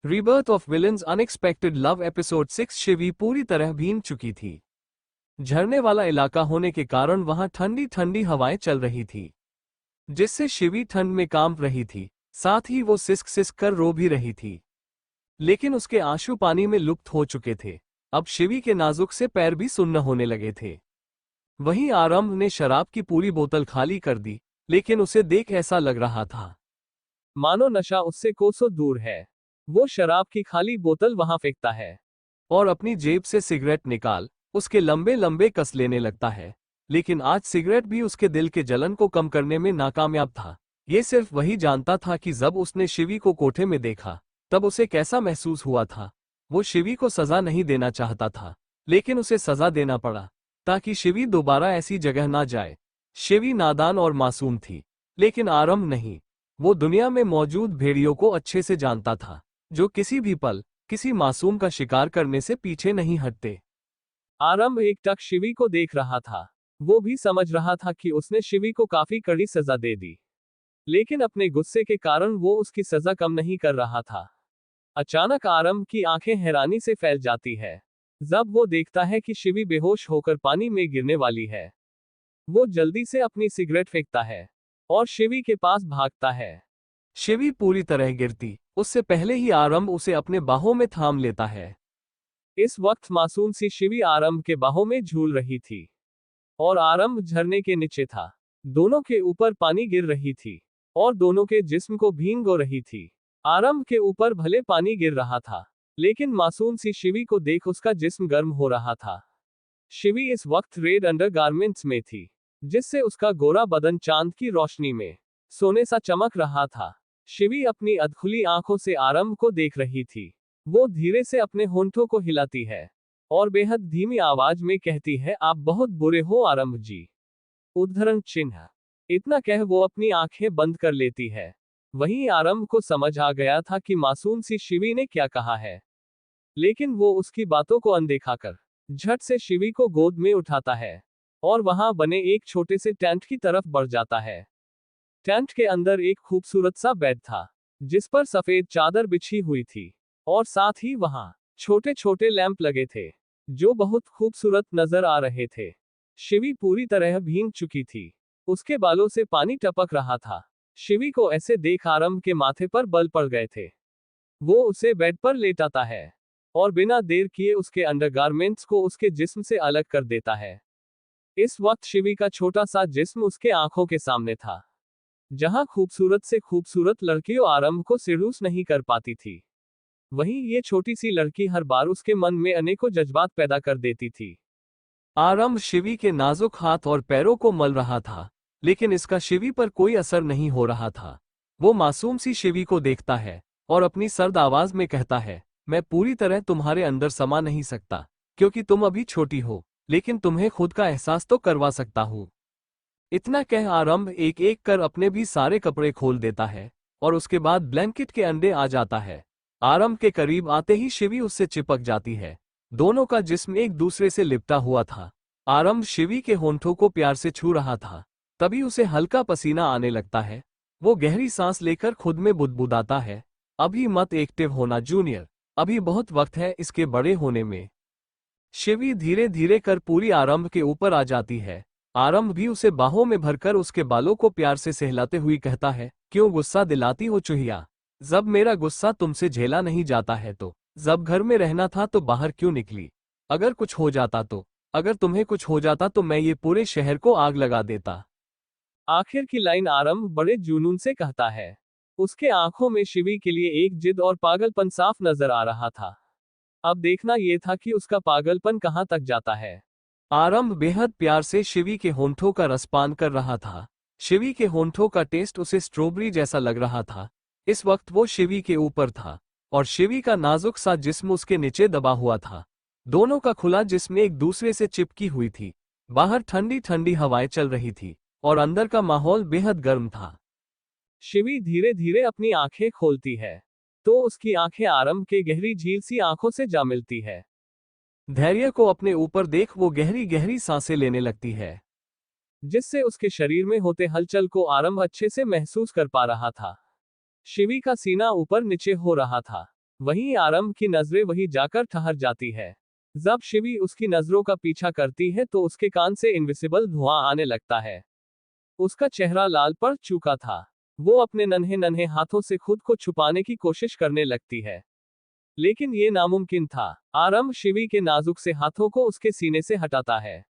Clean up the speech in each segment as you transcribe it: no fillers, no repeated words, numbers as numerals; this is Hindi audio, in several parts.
Rebirth of villains unexpected love episode 6। Shivi पूरी तरह भीग चुकी थी। झरने वाला इलाका होने के कारण वहां ठंडी ठंडी हवाएं चल रही थी, जिससे शिवी ठंड में कांप रही थी। साथ ही वो सिसक सिसक कर रो भी रही थी, लेकिन उसके आंसू पानी में लुप्त हो चुके थे। अब शिवी के नाजुक से पैर भी सुन्न होने लगे थे। वहीं आरंभ ने शराब की पूरी बोतल खाली कर दी, लेकिन उसे देख ऐसा लग रहा था मानो नशा उससे कोसों दूर है। वो शराब की खाली बोतल वहां फेंकता है और अपनी जेब से सिगरेट निकाल उसके लंबे लंबे कस लेने लगता है। लेकिन आज सिगरेट भी उसके दिल के जलन को कम करने में नाकामयाब था। ये सिर्फ वही जानता था कि जब उसने शिवी को कोठे में देखा तब उसे कैसा महसूस हुआ था। वो शिवी को सजा नहीं देना चाहता था, लेकिन उसे सजा देना पड़ा ताकि शिवी दोबारा ऐसी जगह ना जाए। शिवी नादान और मासूम थी, लेकिन आरंभ नहीं। वो दुनिया में मौजूद भेड़ियों को अच्छे से जानता था, जो किसी भी पल किसी मासूम का शिकार करने से पीछे नहीं हटते। आरंभ एकटक शिवी को देख रहा था। वो भी समझ रहा था कि उसने शिवी को काफी कड़ी सजा दे दी, लेकिन अपने गुस्से के कारण वो उसकी सजा कम नहीं कर रहा था। अचानक आरंभ की आंखें हैरानी से फैल जाती है जब वो देखता है कि शिवी बेहोश होकर पानी में गिरने वाली है। वो जल्दी से अपनी सिगरेट फेंकता है और शिवी के पास भागता है। शिवी पूरी तरह गिरती उससे पहले ही आरंभ उसे अपने बाहों में थाम लेता है। इस वक्त मासूम सी शिवी आरंभ के बाहों में झूल रही थी और आरंभ झरने के नीचे था। दोनों के ऊपर पानी गिर रही थी और दोनों के जिस्म को भीगो रही थी। आरंभ के ऊपर भले पानी गिर रहा था, लेकिन मासूम सी शिवी को देख उसका जिस्म गर्म हो रहा था। शिवी इस वक्त रेड अंडरगारमेंट्स में थी, जिससे उसका गोरा बदन चांद की रोशनी में सोने सा चमक रहा था। शिवी अपनी अधखुली आंखों से आरंभ को देख रही थी। वो धीरे से अपने होंठों को हिलाती है और बेहद धीमी आवाज में कहती है, आप बहुत बुरे हो आरंभ जी। उद्धरण चिन्ह। इतना कह वो अपनी आंखें बंद कर लेती है। वहीं आरंभ को समझ आ गया था कि मासूम सी शिवी ने क्या कहा है, लेकिन वो उसकी बातों को अनदेखा कर झट से शिवी को गोद में उठाता है और वहां बने एक छोटे से टेंट की तरफ बढ़ जाता है। टेंट के अंदर एक खूबसूरत सा बेड था, जिस पर सफेद चादर बिछी हुई थी और साथ ही वहां छोटे छोटे लैंप लगे थे, जो बहुत खूबसूरत नजर आ रहे थे। शिवी पूरी तरह भीग चुकी थी, उसके बालों से पानी टपक रहा था। शिवी को ऐसे देख आरंभ के माथे पर बल पड़ गए थे। वो उसे बेड पर लेटाता है और बिना देर किए उसके अंडरगारमेंट्स को उसके जिस्म से अलग कर देता है। इस वक्त शिवी का छोटा सा जिस्म उसके आंखों के सामने था, जहां खूबसूरत से खूबसूरत लड़कियों आरंभ को सिडूस नहीं कर पाती थी। वहीं ये छोटी सी लड़की हर बार उसके मन में अनेकों जज्बात पैदा कर देती थी। आरंभ शिवी के नाजुक हाथ और पैरों को मल रहा था, लेकिन इसका शिवी पर कोई असर नहीं हो रहा था। वो मासूम सी शिवी को देखता है और अपनी सर्द आवाज में कहता है, मैं पूरी तरह तुम्हारे अंदर समा नहीं सकता, क्योंकि तुम अभी छोटी हो, लेकिन तुम्हें खुद का एहसास तो करवा सकता हूँ। इतना कह आरंभ एक एक कर अपने भी सारे कपड़े खोल देता है और उसके बाद ब्लैंकेट के अंडे आ जाता है। आरंभ के करीब आते ही शिवी उससे चिपक जाती है। दोनों का जिस्म एक दूसरे से लिपटा हुआ था। आरंभ शिवी के होंठों को प्यार से छू रहा था, तभी उसे हल्का पसीना आने लगता है। वो गहरी सांस लेकर खुद में बुदबुदाता है, अभी मत एक्टिव होना जूनियर, अभी बहुत वक्त है इसके बड़े होने में। शिवी धीरे धीरे कर पूरी आरंभ के ऊपर आ जाती है। आरंभ भी उसे बाहों में भरकर उसके बालों को प्यार से सहलाते हुए कहता है, क्यों गुस्सा दिलाती हो चुहिया? जब मेरा गुस्सा तुमसे झेला नहीं जाता है तो जब घर में रहना था तो बाहर क्यों निकली? अगर कुछ हो जाता तो, अगर तुम्हें कुछ हो जाता तो मैं ये पूरे शहर को आग लगा देता। आखिर की लाइन आरंभ बड़े जुनून से कहता है। उसके आंखों में शिवी के लिए एक जिद और पागलपन साफ नजर आ रहा था। अब देखना यह था कि उसका पागलपन कहां तक जाता है। आरंभ बेहद प्यार से शिवी के होंठों का रसपान कर रहा था। शिवी के होंठों का टेस्ट उसे स्ट्रॉबेरी जैसा लग रहा था। इस वक्त वो शिवी के ऊपर था और शिवी का नाजुक सा जिस्म उसके नीचे दबा हुआ था। दोनों का खुला जिस्म एक दूसरे से चिपकी हुई थी। बाहर ठंडी ठंडी हवाएं चल रही थी और अंदर का माहौल बेहद गर्म था। शिवी धीरे धीरे अपनी आंखें खोलती है तो उसकी आंखें आरंभ के गहरी झील सी आंखों से जा मिलती है। धैर्य को अपने ऊपर देख वो गहरी गहरी सांसें लेने लगती है, जिससे उसके शरीर में होते हलचल को आरंभ अच्छे से महसूस कर पा रहा था। शिवी का सीना ऊपर नीचे हो रहा था वहीं आरंभ की नजरें वहीं जाकर ठहर जाती है। जब शिवी उसकी नजरों का पीछा करती है तो उसके कान से इनविजिबल धुआं आने लगता है। उसका चेहरा लाल पड़ चुका था। वो अपने नन्हे नन्हे हाथों से खुद को छुपाने की कोशिश करने लगती है, लेकिन ये नामुमकिन था। आरंभ शिवी के नाजुक से हाथों को उसके सीने से हटाता है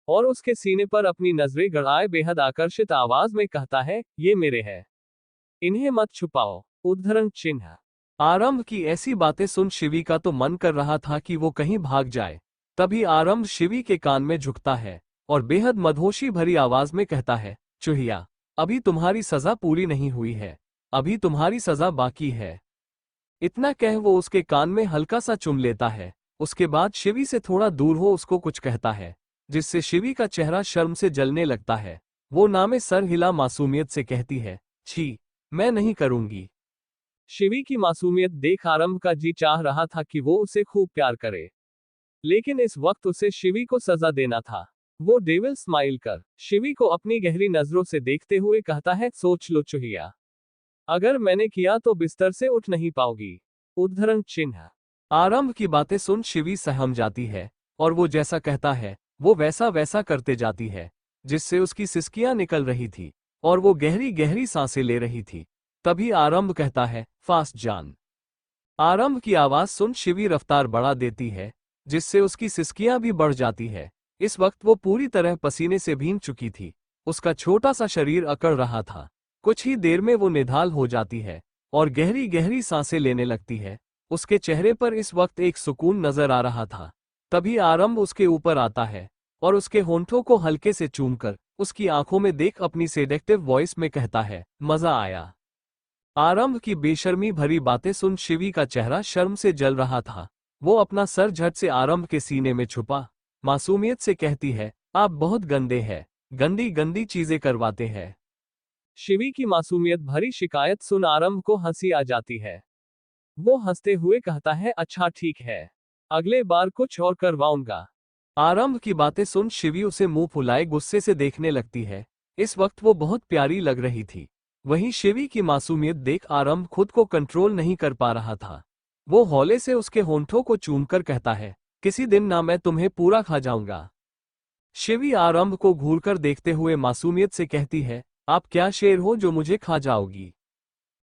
और उसके सीने पर अपनी नजरें गड़ाए बेहद आकर्षित आवाज में कहता है, ये मेरे हैं, इन्हें मत छुपाओ। उद्धरण चिन्ह। आरंभ की ऐसी बातें सुन शिवी का तो मन कर रहा था कि वो कहीं भाग जाए। तभी आरंभ शिवी के कान में झुकता है और बेहद मदहोशी भरी आवाज में कहता है, चूहिया, अभी तुम्हारी सजा पूरी नहीं हुई है, अभी तुम्हारी सजा बाकी है। इतना कह वो उसके कान में हल्का सा चुम लेता है। उसके बाद शिवी से थोड़ा दूर हो उसको कुछ कहता है, जिससे शिवी का चेहरा शर्म से जलने लगता है। वो नामे सर हिला मासूमियत से कहती है, छी, मैं नहीं करूंगी। शिवी की मासूमियत देख आरंभ का जी चाह रहा था कि वो उसे खूब प्यार करे, लेकिन इस वक्त उसे शिवी को सजा देना था। वो डेविल स्माइल कर शिवी को अपनी गहरी नजरों से देखते हुए कहता है, सोच लो चुहिया, अगर मैंने किया तो बिस्तर से उठ नहीं पाओगी। उद्धरण चिन्ह। आरंभ की बातें सुन शिवी सहम जाती है और वो जैसा कहता है वो वैसा वैसा करते जाती है, जिससे उसकी सिसकियां निकल रही थी और वो गहरी गहरी सांसें ले रही थी। तभी आरंभ कहता है, फास्ट जान। आरंभ की आवाज सुन शिवी रफ्तार बढ़ा देती है, जिससे उसकी सिसकियां भी बढ़ जाती है। इस वक्त वो पूरी तरह पसीने से भीग चुकी थी। उसका छोटा सा शरीर अकड़ रहा था। कुछ ही देर में वो निढाल हो जाती है और गहरी गहरी सांसें लेने लगती है। उसके चेहरे पर इस वक्त एक सुकून नजर आ रहा था। तभी आरंभ उसके ऊपर आता है और उसके होंठों को हल्के से चूमकर उसकी आंखों में देख अपनी सेडेक्टिव वॉइस में कहता है, मजा आया। आरंभ की बेशर्मी भरी बातें सुन शिवी का चेहरा शर्म से जल रहा था। वो अपना सर झट से आरंभ के सीने में छुपा मासूमियत से कहती है, आप बहुत गंदे हैं, गंदी गंदी चीजें करवाते हैं। शिवी की मासूमियत भरी शिकायत सुन आरंभ को हंसी आ जाती है। वो हंसते हुए कहता है, अच्छा ठीक है, अगले बार कुछ और करवाऊंगा। आरंभ की बातें सुन शिवी उसे मुंह फुलाए गुस्से से देखने लगती है। इस वक्त वो बहुत प्यारी लग रही थी। वहीं शिवी की मासूमियत देख आरंभ खुद को कंट्रोल नहीं कर पा रहा था। वो हौले से उसके होंठों को चूमकर कहता है, किसी दिन ना मैं तुम्हें पूरा खा जाऊंगा। शिवी आरंभ को घूरकर देखते हुए मासूमियत से कहती है, आप क्या शेर हो जो मुझे खा जाओगी।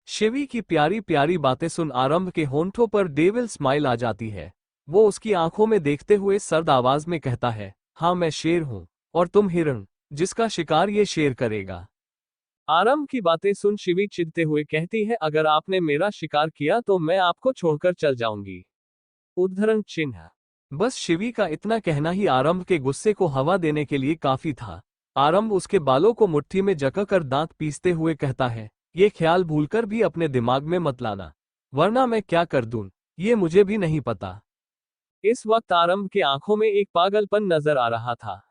शिवी की प्यारी प्यारी बातें सुन आरंभ के होंठों पर डेविल स्माइल आ जाती है। वो उसकी आंखों में देखते हुए सर्द आवाज में कहता है, हाँ मैं शेर हूं और तुम हिरण, जिसका शिकार ये शेर करेगा। आरंभ की बातें सुन शिवी चिढ़ते हुए कहती है, अगर आपने मेरा शिकार किया तो मैं आपको छोड़कर चल जाऊंगी। उद्धरण चिन्ह। बस शिवी का इतना कहना ही आरंभ के गुस्से को हवा देने के लिए काफी था। आरंभ उसके बालों को मुट्ठी में जकड़कर दांत पीसते हुए कहता है, ये ख्याल भूलकर भी अपने दिमाग में मत लाना, वरना मैं क्या कर दूं, ये मुझे भी नहीं पता। इस वक्त आरंभ के आंखों में एक पागलपन नजर आ रहा था,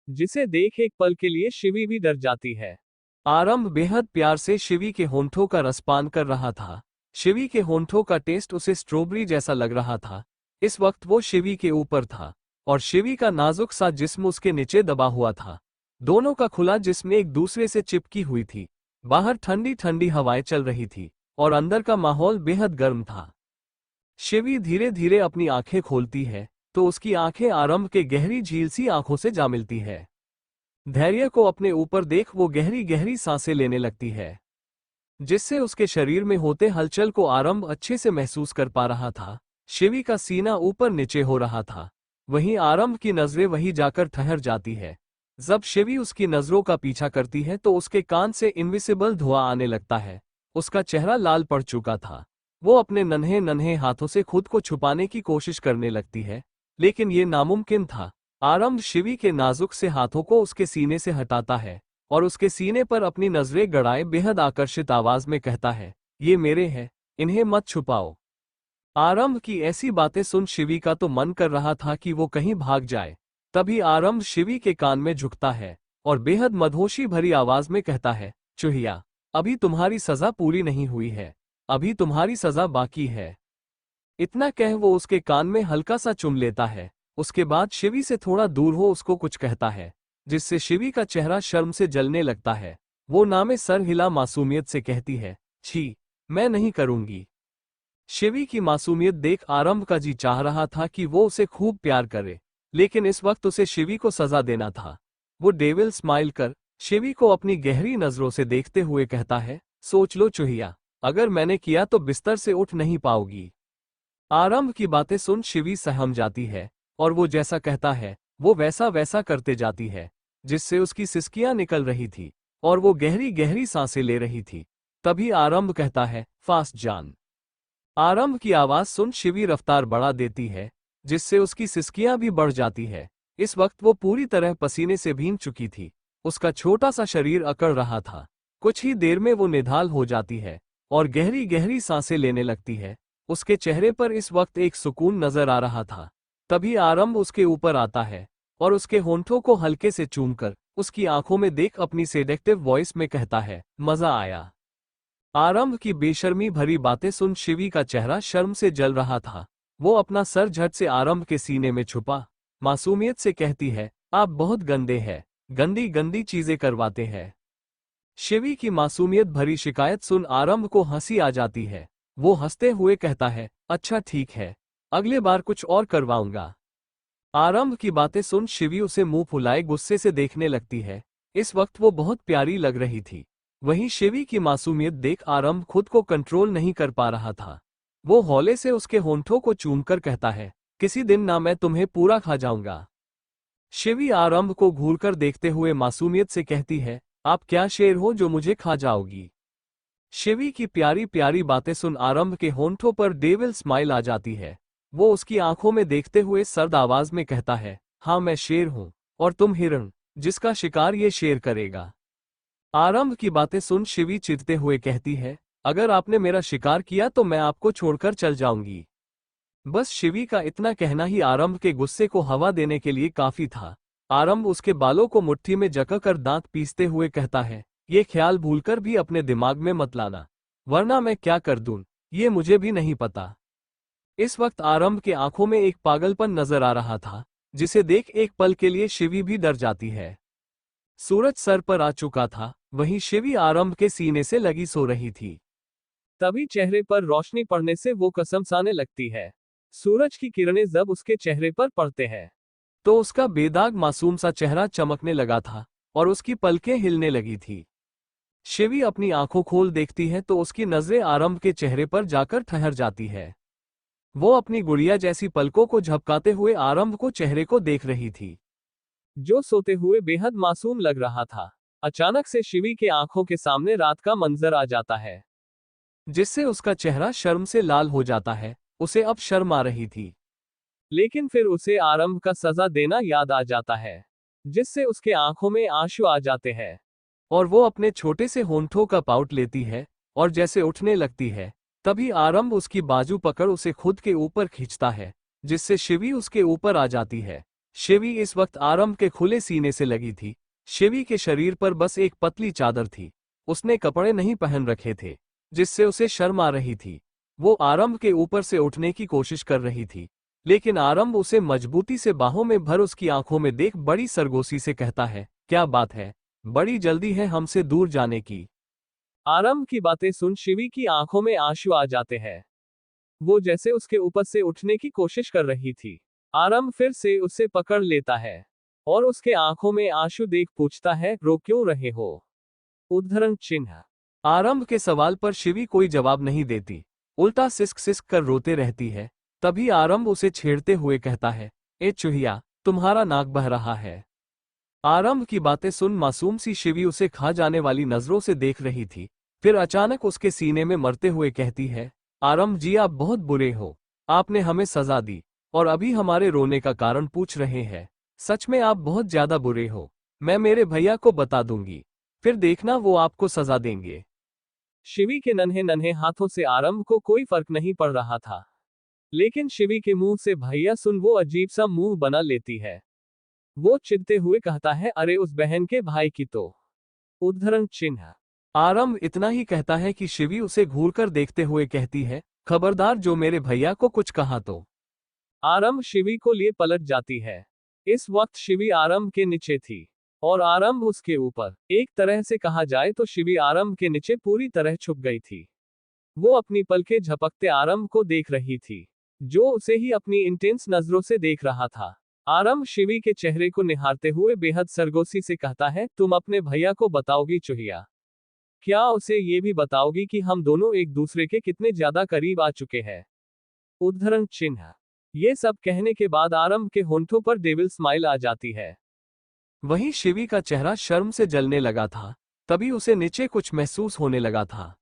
जिसे देख एक पल के लिए शिवी भी डर जाती है। आरंभ बेहद प्यार से शिवी के होंठों का रसपान कर रहा था। शिवी के होंठों का टेस्ट उसे स्ट्रॉबेरी जैसा लग रहा था। इस वक्त वो शिवी के ऊपर था और शिवी का नाजुक सा जिस्म उसके नीचे दबा हुआ था। दोनों का खुला जिस्म एक दूसरे से चिपकी हुई थी। बाहर ठंडी ठंडी हवाएं चल रही थी और अंदर का माहौल बेहद गर्म था। शिवी धीरे धीरे अपनी आंखें खोलती है तो उसकी आंखें आरंभ के गहरी झील सी आंखों से जा मिलती है। धैर्य को अपने ऊपर देख वो गहरी गहरी सांसें लेने लगती है, जिससे उसके शरीर में होते हलचल को आरंभ अच्छे से महसूस कर पा रहा था। शिवी का सीना ऊपर नीचे हो रहा था। वहीं आरंभ की नजरें वहीं जाकर ठहर जाती है। जब शिवी उसकी नजरों का पीछा करती है तो उसके कान से इनविजिबल धुआं आने लगता है। उसका चेहरा लाल पड़ चुका था। वो अपने नन्हे नन्हे हाथों से खुद को छुपाने की कोशिश करने लगती है, लेकिन ये नामुमकिन था। आरंभ शिवी के नाजुक से हाथों को उसके सीने से हटाता है और उसके सीने पर अपनी नजरें गड़ाए बेहद आकर्षित आवाज में कहता है, ये मेरे हैं, इन्हें मत छुपाओ। आरंभ की ऐसी बातें सुन शिवी का तो मन कर रहा था कि वो कहीं भाग जाए। तभी आरंभ शिवी के कान में झुकता है और बेहद मदहोशी भरी आवाज में कहता है, चूहिया, अभी तुम्हारी सजा पूरी नहीं हुई है, अभी तुम्हारी सजा बाकी है। इतना कह वो उसके कान में हल्का सा चुम लेता है। उसके बाद शिवी से थोड़ा दूर हो उसको कुछ कहता है, जिससे शिवी का चेहरा शर्म से जलने लगता है। वो नामे सर हिला मासूमियत से कहती है, छी, मैं नहीं करूंगी। शिवी की मासूमियत देख आरंभ का जी चाह रहा था कि वो उसे खूब प्यार करे, लेकिन इस वक्त उसे शिवी को सजा देना था। वो डेविल स्माइल कर शिवी को अपनी गहरी नजरों से देखते हुए कहता है, सोच लो चूहिया, अगर मैंने किया तो बिस्तर से उठ नहीं पाओगी। आरंभ की बातें सुन शिवी सहम जाती है, और वो जैसा कहता है वो वैसा वैसा करते जाती है, जिससे उसकी सिसकियां निकल रही थी और वो गहरी गहरी सांसें ले रही थी। तभी आरंभ कहता है, फास्ट जान। आरंभ की आवाज सुन शिवी रफ्तार बढ़ा देती है, जिससे उसकी सिसकियां भी बढ़ जाती है। इस वक्त वो पूरी तरह पसीने से भीग चुकी थी। उसका छोटा सा शरीर अकड़ रहा था। कुछ ही देर में वो निढाल हो जाती है और गहरी गहरी सांसें लेने लगती है। उसके चेहरे पर इस वक्त एक सुकून नजर आ रहा था। तभी आरंभ उसके ऊपर आता है और उसके होंठों को हल्के से चूमकर उसकी आंखों में देख अपनी सेडेक्टिव वॉइस में कहता है, मजा आया। आरंभ की बेशर्मी भरी बातें सुन शिवी का चेहरा शर्म से जल रहा था। वो अपना सर झट से आरंभ के सीने में छुपा मासूमियत से कहती है, आप बहुत गंदे हैं, गंदी गंदी चीजें करवाते हैं। शिवी की मासूमियत भरी शिकायत सुन आरंभ को हंसी आ जाती है। वो हंसते हुए कहता है, अच्छा ठीक है, अगले बार कुछ और करवाऊंगा। आरंभ की बातें सुन शिवी उसे मुंह फुलाए गुस्से से देखने लगती है। इस वक्त वो बहुत प्यारी लग रही थी। वहीं शिवी की मासूमियत देख आरंभ खुद को कंट्रोल नहीं कर पा रहा था। वो हौले से उसके होंठों को चूमकर कहता है, किसी दिन ना मैं तुम्हें पूरा खा जाऊंगा। शिवी आरंभ को घूरकर देखते हुए मासूमियत से कहती है, आप क्या शेर हो जो मुझे खा जाओगी। शिवी की प्यारी प्यारी बातें सुन आरंभ के होंठों पर डेविल स्माइल आ जाती है। वो उसकी आंखों में देखते हुए सर्द आवाज में कहता है, हाँ मैं शेर हूं, और तुम हिरण, जिसका शिकार ये शेर करेगा। आरंभ की बातें सुन शिवी चिढ़ते हुए कहती है, अगर आपने मेरा शिकार किया तो मैं आपको छोड़कर चल जाऊंगी। बस शिवी का इतना कहना ही आरंभ के गुस्से को हवा देने के लिए काफी था। आरंभ उसके बालों को मुट्ठी में जकड़कर दांत पीसते हुए कहता है, ये ख्याल भूलकर भी अपने दिमाग में मत लाना, वरना मैं क्या कर दूं, ये मुझे भी नहीं पता। इस वक्त आरंभ के आंखों में एक पागलपन नजर आ रहा था, जिसे देख एक पल के लिए शिवी भी डर जाती है। सूरज सर पर आ चुका था, वहीं शिवी आरंभ के सीने से लगी सो रही थी। तभी चेहरे पर रोशनी पड़ने से वो कसमसाने लगती है। सूरज की किरणें जब उसके चेहरे पर पड़ते हैं तो उसका बेदाग मासूम सा चेहरा चमकने लगा था और उसकी पलकें हिलने लगी थी। शिवी अपनी आंखों खोल देखती है तो उसकी नजरें आरंभ के चेहरे पर जाकर ठहर जाती है। वो अपनी गुड़िया जैसी पलकों को झपकाते हुए आरंभ को चेहरे को देख रही थी, जो सोते हुए बेहद मासूम लग रहा था। अचानक से शिवी के आंखों के सामने रात का मंजर आ जाता है, जिससे उसका चेहरा शर्म से लाल हो जाता है। उसे अब शर्म आ रही थी, लेकिन फिर उसे आरंभ का सजा देना याद आ जाता है, जिससे उसके आंखों में आंसू आ जाते हैं और वो अपने छोटे से होंठों का पाउट लेती है और जैसे उठने लगती है, तभी आरंभ उसकी बाजू पकड़ उसे खुद के ऊपर खींचता है, जिससे शिवी उसके ऊपर आ जाती है। शिवी इस वक्त आरंभ के खुले सीने से लगी थी। शिवी के शरीर पर बस एक पतली चादर थी। उसने कपड़े नहीं पहन रखे थे, जिससे उसे शर्म आ रही थी। वो आरंभ के ऊपर से उठने की कोशिश कर रही थी, लेकिन आरंभ उसे मजबूती से बाहों में भर उसकी आंखों में देख बड़ी सरगोशी से कहता है, क्या बात है, बड़ी जल्दी है हमसे दूर जाने की। आरंभ की बातें सुन शिवी की आंखों में आंसू आ जाते हैं। वो जैसे उसके ऊपर से उठने की कोशिश कर रही थी। आरंभ फिर से उसे पकड़ लेता है और उसके आंखों में आंसू देख पूछता है, रो क्यों रहे हो। उद्धरण चिन्ह। आरंभ के सवाल पर शिवी कोई जवाब नहीं देती, उल्टा सिसक सिसक कर रोते रहती है। तभी आरंभ उसे छेड़ते हुए कहता है, ए चूहिया, तुम्हारा नाक बह रहा है। आरंभ की बातें सुन मासूम सी शिवी उसे खा जाने वाली नजरों से देख रही थी। फिर अचानक उसके सीने में मरते हुए कहती है, आरंभ जी आप बहुत बुरे हो। आपने हमें सजा दी और अभी हमारे रोने का कारण पूछ रहे हैं। सच में आप बहुत ज्यादा बुरे हो। मैं मेरे भैया को बता दूंगी, फिर देखना वो आपको सजा देंगे। शिवी के नन्हे नन्हे हाथों से आरंभ को कोई फर्क नहीं पड़ रहा था, लेकिन शिवी के मुंह से भैया सुन वो अजीब सा मुंह बना लेती है। वो चिढ़ते हुए कहता है, अरे उस बहन के भाई की तो। उद्धरण चिन्ह। आरंभ इतना ही कहता है कि शिवी उसे घूरकर देखते हुए कहती है, खबरदार जो मेरे भैया को कुछ कहा तो। आरंभ शिवी को लिए पलट जाती है। इस वक्त शिवी आरंभ के नीचे थी और आरंभ उसके ऊपर। एक तरह से कहा जाए तो शिवी आरंभ के नीचे पूरी तरह छुप गई थी। वो अपनी पलकें झपकते आरंभ को देख रही थी, जो उसे ही अपनी इंटेंस नजरों से देख रहा था। आरंभ शिवी के चेहरे को निहारते हुए बेहद सरगोशी से कहता है, तुम अपने भैया को बताओगी चूहिया? क्या उसे ये भी बताओगी कि हम दोनों एक दूसरे के कितने ज्यादा करीब आ चुके हैं? उद्धरण चिन्ह। ये सब कहने के बाद आरंभ के होंठों पर डेविल स्माइल आ जाती है। वहीं शिवी का चेहरा शर्म से जलने लगा था। तभी उसे नीचे कुछ महसूस होने लगा था,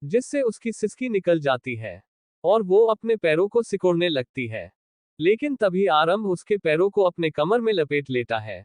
जिससे उसकी सिसकी निकल जाती है और वो अपने पैरों को सिकोड़ने लगती है। लेकिन तभी आरंभ उसके पैरों को अपने कमर में लपेट लेता है।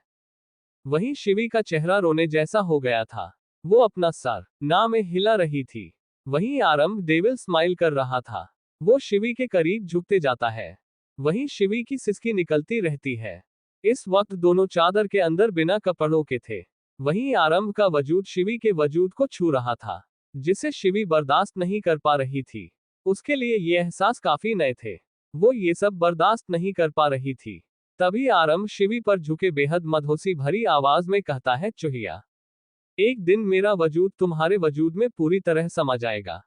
वहीं शिवी का चेहरा रोने जैसा हो गया था। वो अपना सर ना में हिला रही थी। वहीं आरंभ डेविल स्माइल कर रहा था। वो शिवी के करीब झुकते जाता है। वहीं शिवी की सिसकी निकलती रहती है। इस वक्त दोनों चादर के अंदर बिना कपड़ों के थे। वहीं आरंभ का वजूद शिवी के वजूद को छू रहा था, जिसे शिवी बर्दाश्त नहीं कर पा रही थी। उसके लिए ये एहसास काफी नए थे। वो ये सब बर्दाश्त नहीं कर पा रही थी। तभी आरंभ शिवी पर झुके बेहद मदहोशी भरी आवाज में कहता है, चूहिया, एक दिन मेरा वजूद तुम्हारे वजूद में पूरी तरह समा जाएगा।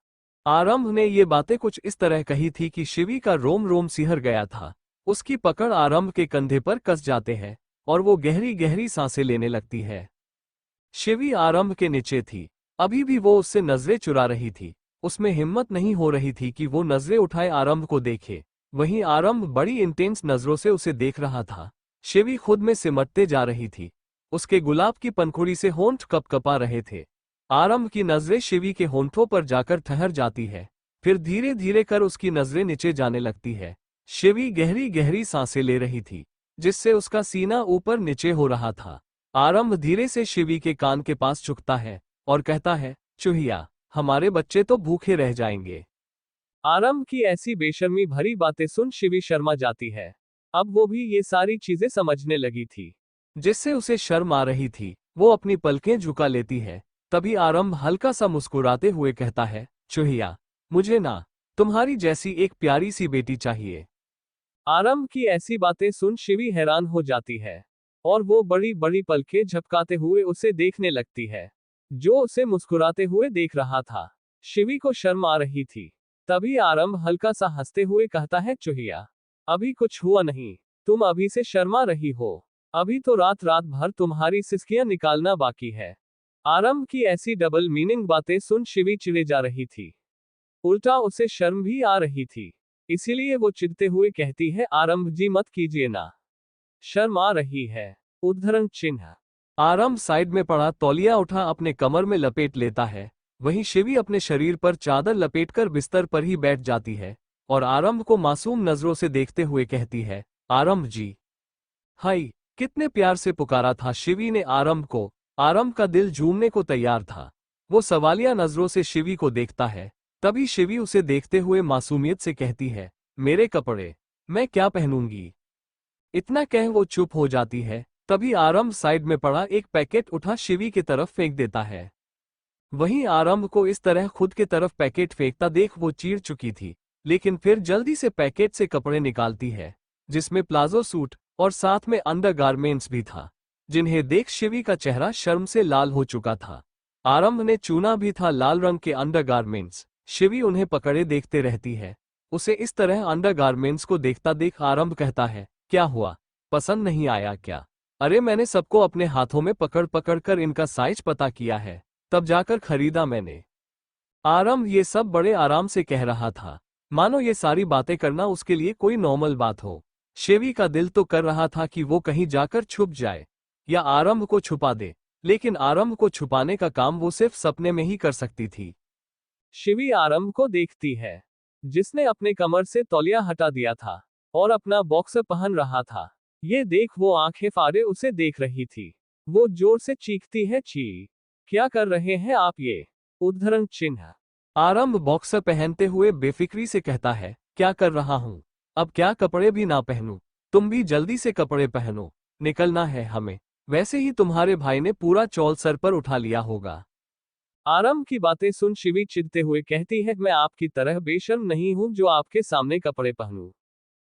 आरंभ ने ये बातें कुछ इस तरह कही थी कि शिवी का रोम रोम सिहर गया था। उसकी पकड़ आरंभ के कंधे पर कस जाते हैं और वो गहरी गहरी सांसें लेने लगती है। शिवी आरंभ के नीचे थी। अभी भी वो उससे नजरें चुरा रही थी। उसमें हिम्मत नहीं हो रही थी कि वो नजरें उठाए आरंभ को देखे। वहीं आरंभ बड़ी इंटेंस नजरों से उसे देख रहा था। शिवी खुद में सिमटते जा रही थी। उसके गुलाब की पंखुड़ी से होंठ कपकपा रहे थे। आरंभ की नजरें शिवी के होंठों पर जाकर ठहर जाती है। फिर धीरे धीरे कर उसकी नजरें नीचे जाने लगती है। शिवी गहरी गहरी सांसें ले रही थी, जिससे उसका सीना ऊपर नीचे हो रहा था। आरंभ धीरे से शिवी के कान के पास झुकता है और कहता है, चूहिया, हमारे बच्चे तो भूखे रह जाएंगे। आरंभ की ऐसी बेशर्मी भरी बातें सुन शिवी शर्मा जाती है। अब वो भी ये सारी चीजें समझने लगी थी, जिससे उसे शर्म आ रही थी। वो अपनी पलकें झुका लेती है। तभी आरंभ हल्का सा मुस्कुराते हुए कहता है, चूहिया, मुझे ना तुम्हारी जैसी एक प्यारी सी बेटी चाहिए। आरंभ की ऐसी बातें सुन शिवी हैरान हो जाती है और वो बड़ी बड़ी पलकें झपकाते हुए उसे देखने लगती है, जो उसे मुस्कुराते हुए देख रहा था। शिवी को शर्म आ रही थी। तभी आरंभ हल्का सा हंसते हुए कहता है, चूहिया, अभी कुछ हुआ नहीं। तुम अभी से शर्मा रही हो। अभी तो रात रात भर तुम्हारी सिसकियां निकालना बाकी है। आरंभ की ऐसी डबल मीनिंग बातें सुन शिवी चिढ़े जा रही थी। उल्टा उसे शर्म भी आ रही थी। इसीलिए वो चिढ़ते हुए कहती है, आरंभ जी मत कीजिए ना, शर्म आ रही है। उद्धरण चिन्ह। आरंभ साइड में पड़ा तौलिया उठा अपने कमर में लपेट लेता है। वहीं शिवी अपने शरीर पर चादर लपेटकर बिस्तर पर ही बैठ जाती है और आरंभ को मासूम नजरों से देखते हुए कहती है, आरंभ जी। हाय, कितने प्यार से पुकारा था शिवी ने आरंभ को। आरंभ का दिल झूमने को तैयार था। वो सवालिया नजरों से शिवी को देखता है। तभी शिवी उसे देखते हुए मासूमियत से कहती है, मेरे कपड़े मैं क्या पहनूंगी? इतना कह वो चुप हो जाती है। तभी आरंभ साइड में पड़ा एक पैकेट उठा शिवी की तरफ फेंक देता है। वहीं आरंभ को इस तरह खुद के तरफ पैकेट फेंकता देख वो चीड़ चुकी थी, लेकिन फिर जल्दी से पैकेट से कपड़े निकालती है, जिसमें प्लाजो सूट और साथ में अंडरगारमेंट्स भी था, जिन्हें देख शिवी का चेहरा शर्म से लाल हो चुका था। आरंभ ने चुना भी था लाल रंग के अंडरगारमेंट्स। शिवी उन्हें पकड़े देखते रहती है। उसे इस तरह अंडरगारमेंट्स को देखता देख आरंभ कहता है, क्या हुआ, पसंद नहीं आया क्या? अरे मैंने सबको अपने हाथों में पकड़ पकड़ कर इनका साइज पता किया है, तब जाकर खरीदा मैंने। आरंभ ये सब बड़े आराम से कह रहा था, मानो ये सारी बातें करना उसके लिए कोई नॉर्मल बात हो। शिवी का दिल तो कर रहा था कि वो कहीं जाकर छुप जाए या आरंभ को छुपा दे, लेकिन आरंभ को छुपाने का काम वो सिर्फ सपने में ही कर सकती थी। शिवी आरंभ को देखती है, जिसने अपने कमर से तौलिया हटा दिया था और अपना बॉक्सर पहन रहा था। ये देख वो आंखें फाड़े उसे देख रही थी। वो जोर से चीखती है, छी, क्या कर रहे हैं आप ये? उद्धरण चिन्ह। आरंभ बॉक्सर पहनते हुए बेफिक्री से कहता है, क्या कर रहा हूं? अब क्या कपड़े भी ना पहनूं? तुम भी जल्दी से कपड़े पहनो, निकलना है हमें। वैसे ही तुम्हारे भाई ने पूरा चौल सर पर उठा लिया होगा। आरंभ की बातें सुन शिवी चिढ़ते हुए कहती है, मैं आपकी तरह बेशर्म नहीं हूं जो आपके सामने कपड़े पहनूं।